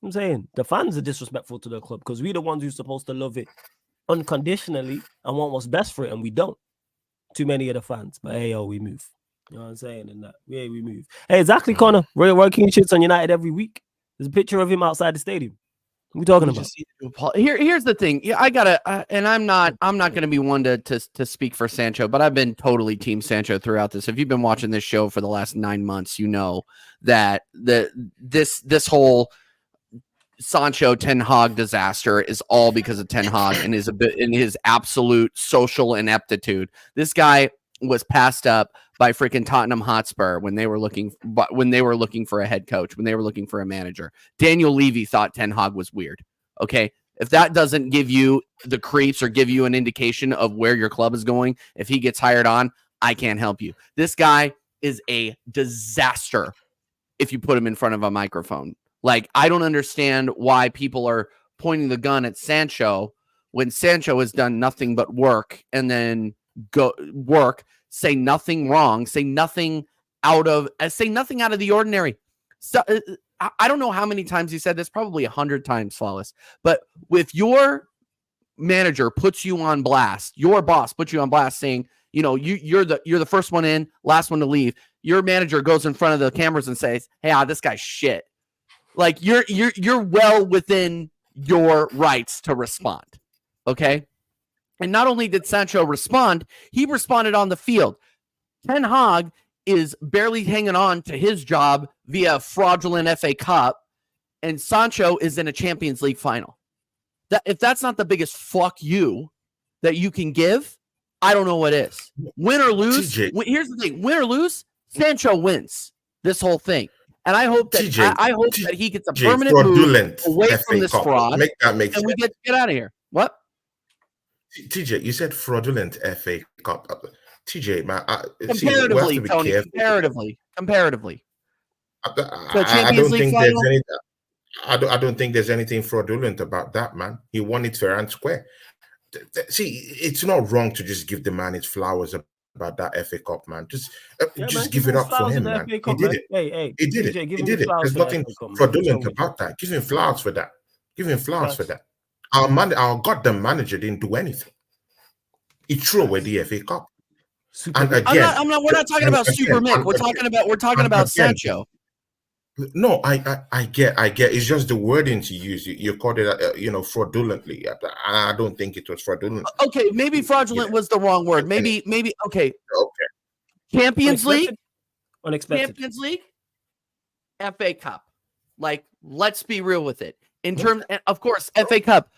I'm saying the fans are disrespectful to the club because we're the ones who's supposed to love it unconditionally and want what's best for it, and we don't. Too many of the fans, but hey, we move. You know what I'm saying? And that, yeah, we move. Hey, exactly, Connor. Roy Keane shits on United every week. There's a picture of him outside the stadium. What are we talking about? Here's the thing. Yeah, I gotta, and I'm not gonna be one to speak for Sancho, but I've been totally team Sancho throughout this. If you've been watching this show for the last 9 months, you know that this whole Sancho Ten Hag disaster is all because of Ten Hag and his absolute social ineptitude. This guy was passed up by freaking Tottenham Hotspur when they were looking for a head coach, when they were looking for a manager. Daniel Levy thought Ten Hag was weird. Okay, if that doesn't give you the creeps or give you an indication of where your club is going, if he gets hired on, I can't help you. This guy is a disaster if you put him in front of a microphone. Like, I don't understand why people are pointing the gun at Sancho when Sancho has done nothing but work and then say nothing wrong, say nothing out of the ordinary. So I don't know how many times he said this, probably 100 times, Flawless. But if your manager puts you on blast, your boss puts you on blast saying, you know, you're the first one in, last one to leave. Your manager goes in front of the cameras and says, "Hey, this guy's shit." Like, you're well within your rights to respond. Okay? And not only did Sancho respond, he responded on the field. Ten Hag is barely hanging on to his job via fraudulent FA Cup, and Sancho is in a Champions League final. If that's not the biggest fuck you that you can give, I don't know what is. Win or lose, here's the thing. Win or lose, Sancho wins this whole thing. And I hope that that he gets a permanent move away from this fraud, and we get out of here. What? TJ, you said fraudulent FA Cup. TJ, man, comparatively, Tony. Comparatively. I don't think there's anything fraudulent about that, man. He won it fair and square. See, it's not wrong to just give the man his flowers about that FA Cup, man. Just give it up for him, man. He did it. He did it. There's nothing fraudulent about that. Give him flowers for that. Give him flowers for that. Our goddamn manager didn't do anything. He threw away the FA Cup. Super And Mick. again, We're not talking about Super Mick. We're talking about Sancho. No, I get. It's just the wording to use. You called it, fraudulently. I don't think it was fraudulent. Okay, maybe fraudulent was the wrong word. Maybe. Okay. Champions League. Unexpected. Champions League. FA Cup. Like, let's be real with it. In terms, of course, FA Cup,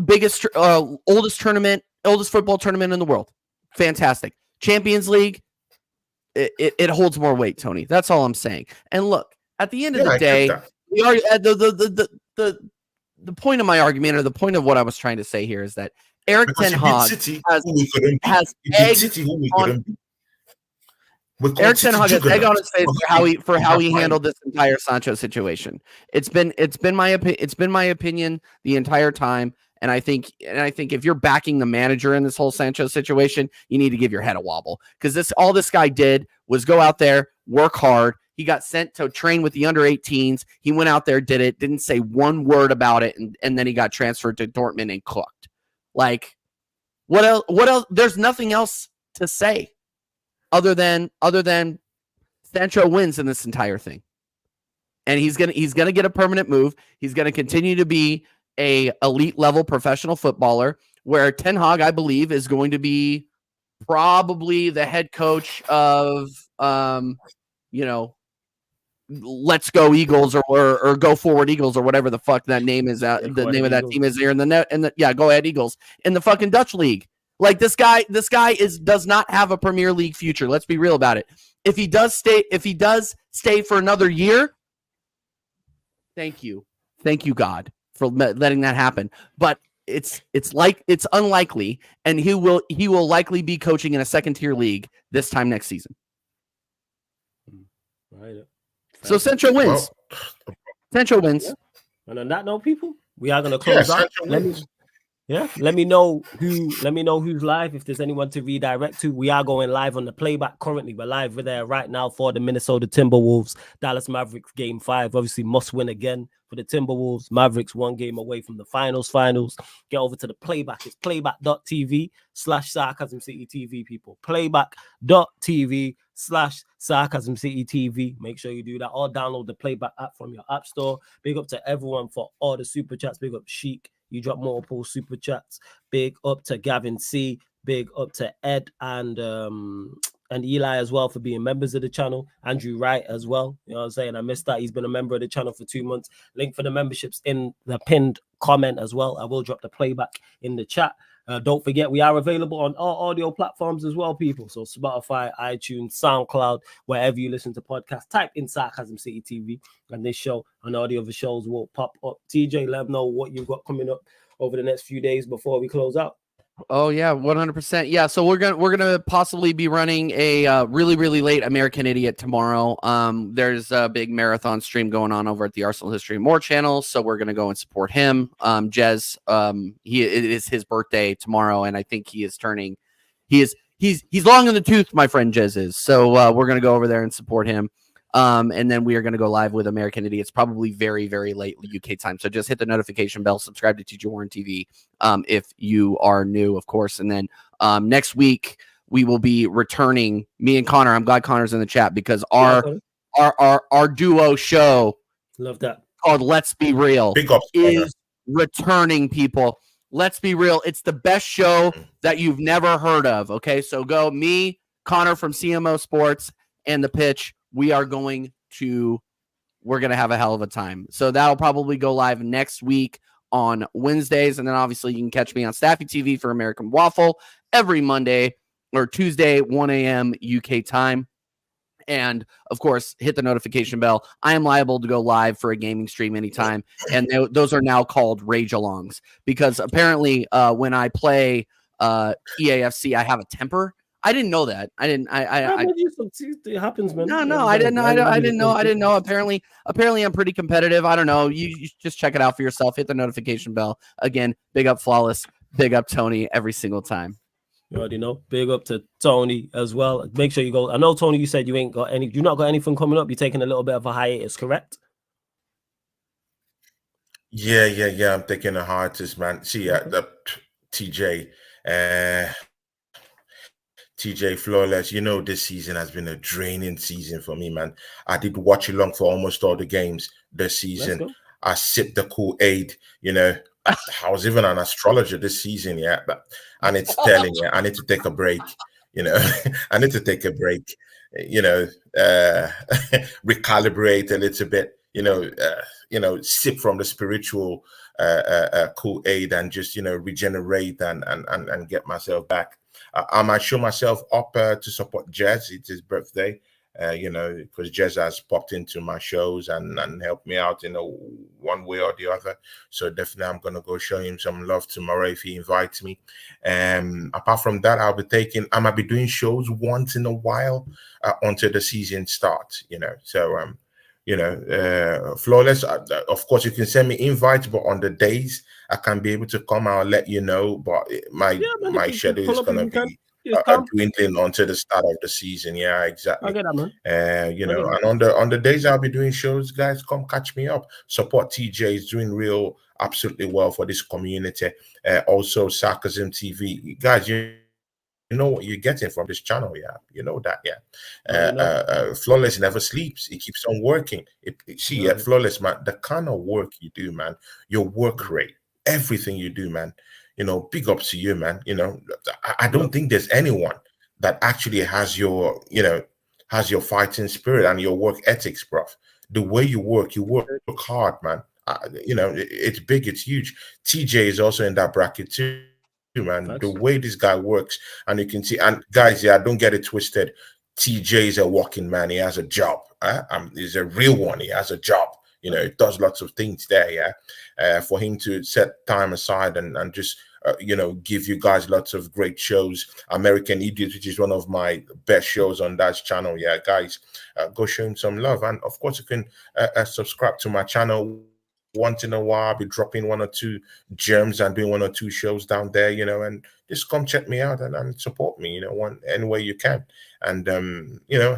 biggest, oldest football tournament in the world. Fantastic. Champions League. It holds more weight, Tony. That's all I'm saying. And look, at the end of the day, we are the point of my argument, or the point of what I was trying to say here, is that Eric Ten Hag has egg on. Eric Ten Hag has egg on his face for how he handled this entire Sancho situation. It's been my opinion the entire time. And I think if you're backing the manager in this whole Sancho situation, you need to give your head a wobble, because all this guy did was go out there, work hard. He got sent to train with the under 18s. He went out there, did it, didn't say one word about it, and then he got transferred to Dortmund and cooked. Like, what else? What else? There's nothing else to say other than Sancho wins in this entire thing, and he's gonna get a permanent move. He's gonna continue to be a elite level professional footballer, where Ten Hag, I believe, is going to be probably the head coach of, Let's Go Eagles or Go Forward Eagles, or whatever the fuck that name is. The name of that team is here in the net. And Go Ahead Eagles in the fucking Dutch league. Like, this guy does not have a Premier League future. Let's be real about it. If he does stay for another year, thank you, God, for letting that happen. But it's unlikely, and he will likely be coaching in a second-tier league this time next season. Right. So Sancho wins. Sancho wins. Yeah. And on that note, people, we are going to close out. Let me know who's live. If there's anyone to redirect to, we are going live on the playback currently. We're live there right now for the Minnesota Timberwolves Dallas Mavericks Game 5. Obviously, must win again for the Timberwolves. Mavericks 1 game away from the finals. Get over to the playback. It's playback.tv/Sarcasm City TV, people. Playback.tv/Sarcasm City TV. Make sure you do that, or download the playback app from your app store. Big up to everyone for all the super chats. Big up Sheik. You drop multiple super chats. Big up to Gavin C. Big up to Ed and Eli as well for being members of the channel. Andrew Wright as well. You know what I'm saying? I missed that. He's been a member of the channel for 2 months. Link for the memberships in the pinned comment as well. I will drop the playback in the chat. Don't forget, we are available on all audio platforms as well, people. So Spotify, iTunes, SoundCloud, wherever you listen to podcasts, type in Sarcasm City TV, and this show and all the other shows will pop up. TJ, let them know what you've got coming up over the next few days before we close out. Oh yeah, 100%. Yeah, so we're gonna possibly be running a really late American Idiot tomorrow. There's a big marathon stream going on over at the Arsenal History More channel, so we're gonna go and support him. Jez, it is his birthday tomorrow, and I think he's long in the tooth, my friend Jez is. So we're gonna go over there and support him. And then we are going to go live with American Idiots, probably very late UK time. So just hit the notification bell, subscribe to TJ Warren TV if you are new, of course. And then next week we will be returning, me and Connor. I'm glad Connor's in the chat, because our duo show, love that, called Let's Be Real, is returning, people. Let's be real. It's the best show that you've never heard of. Okay, so go me, Connor from CMO Sports, and The Pitch. We're going to have a hell of a time. So that'll probably go live next week on Wednesdays. And then obviously you can catch me on Staffy TV for American Waffle every Monday or Tuesday, 1 a.m. UK time. And of course, hit the notification bell. I am liable to go live for a gaming stream anytime. And those are now called rage alongs, because apparently when I play EAFC, I have a temper. I didn't know that. It happens, man. No, I didn't know. Apparently, I'm pretty competitive. I don't know. You just check it out for yourself. Hit the notification bell. Again, big up Flawless. Big up Tony every single time. You already know. Big up to Tony as well. Make sure you go. I know, Tony, you said you're not got anything coming up. You're taking a little bit of a hiatus, correct? Yeah. I'm taking the hardest, man. See, the TJ, uh, TJ Flawless. You know, this season has been a draining season for me, man. I did watch along for almost all the games this Let's season. go. I sipped the Kool-Aid, you know. I was even an astrologer this season, yeah. But I need to tell you, I need to take a break, you know. I need to take a break, you know, recalibrate a little bit, sip from the spiritual Kool-Aid and just, regenerate and get myself back. I might show myself up to support Jez. It's his birthday, because Jez has popped into my shows and helped me out, one way or the other. So definitely, I'm gonna go show him some love tomorrow if he invites me. Apart from that, I might be doing shows once in a while until the season starts. Flawless. Of course, you can send me invites, but on the days I can be able to come, I'll let you know. But my Yeah, man. If my you can schedule pull is up if gonna you can, be just come. dwindling until the start of the season. Yeah, I exactly. get that, man. I get that. And on the days I'll be doing shows, guys, come catch me up. Support TJ is doing real absolutely well for this community. Also, Sarcasm TV, guys. You know what you're getting from this channel, yeah. You know that, yeah. Oh, you know. Flawless never sleeps. He keeps on working. See, No, Flawless, man, the kind of work you do, man, your work rate, everything you do, man. Big ups to you, man. I no. don't think there's anyone that actually has your fighting spirit and your work ethics, bro. The way you work hard, man. It's big, it's huge. TJ is also in that bracket too, man. The way this Facts. guy works, and you can see, and guys, yeah, don't get it twisted. TJ is a working man. He has a job. He's a real one. He has a job. He does lots of things there. Yeah, for him to set time aside and just give you guys lots of great shows. American Idiot, which is one of my best shows on that channel. Yeah, guys, go show him some love. And of course, you can subscribe to my channel once in a while. I'll be dropping one or two gems and doing one or two shows down there, and just come check me out and support me, any way you can. And,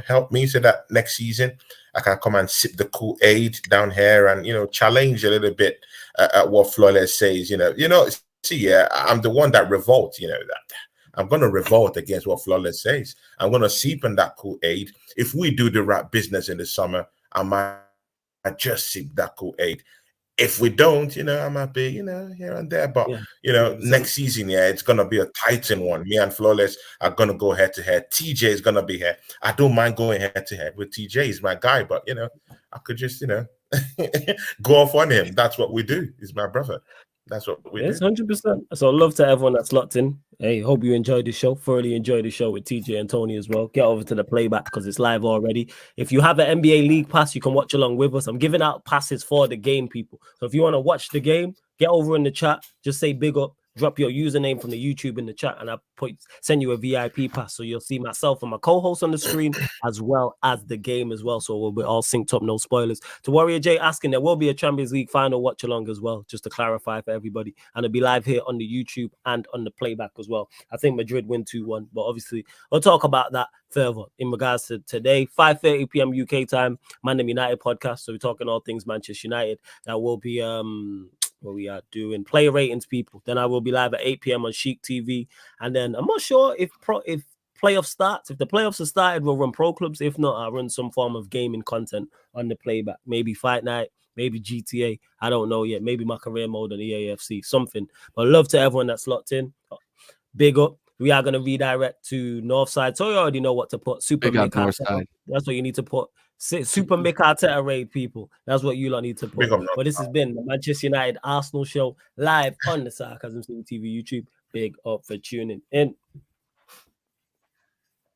help me so that next season I can come and sip the Kool-Aid down here and, challenge a little bit at what Flawless says, see, yeah, I'm the one that revolts, that I'm going to revolt against what Flawless says. I'm going to seep in that Kool-Aid. If we do the right business in the summer, I might just sip that Kool-Aid. If we don't, I might be, here and there. But, Yeah. next season, yeah, it's going to be a Titan one. Me and Flawless are going to go head to head. TJ is going to be here. I don't mind going head to head with TJ. He's my guy, but, I could just, go off on him. That's what we do. He's my brother. That's what we do. Yes, 100%. So love to everyone that's locked in. Hey, hope you enjoyed the show. Thoroughly enjoyed the show with TJ and Tony as well. Get over to the playback because it's live already. If you have an NBA League pass, you can watch along with us. I'm giving out passes for the game, people. So if you want to watch the game, get over in the chat. Just say big up. Drop your username from the YouTube in the chat, and send you a VIP pass. So you'll see myself and my co-host on the screen, as well as the game as well. So we'll be all synced up, no spoilers. To Warrior J asking, there will be a Champions League final watch along as well, just to clarify for everybody. And it'll be live here on the YouTube and on the playback as well. I think Madrid win 2-1, but obviously we'll talk about that further in regards to today, 5:30 p.m. UK time, Man United podcast. So we're talking all things Manchester United. That will be what we are doing player ratings, people. Then I will be live at 8 p.m. on Chic TV. And then I'm not sure if playoff starts. If the playoffs are started, we'll run pro clubs. If not, I'll run some form of gaming content on the playback. Maybe Fight Night, maybe GTA. I don't know yet. Maybe my career mode on EAFC, something. But love to everyone that's locked in. Big up. We are going to redirect to Northside. So you already know what to put. Super Big up Mikel. Northside. That's what you need to put. Super Mikel Arteta raid, people. That's what you lot need to put. Big up, But this has been the Manchester United Arsenal show live on the Sarcasm TV YouTube. Big up for tuning in.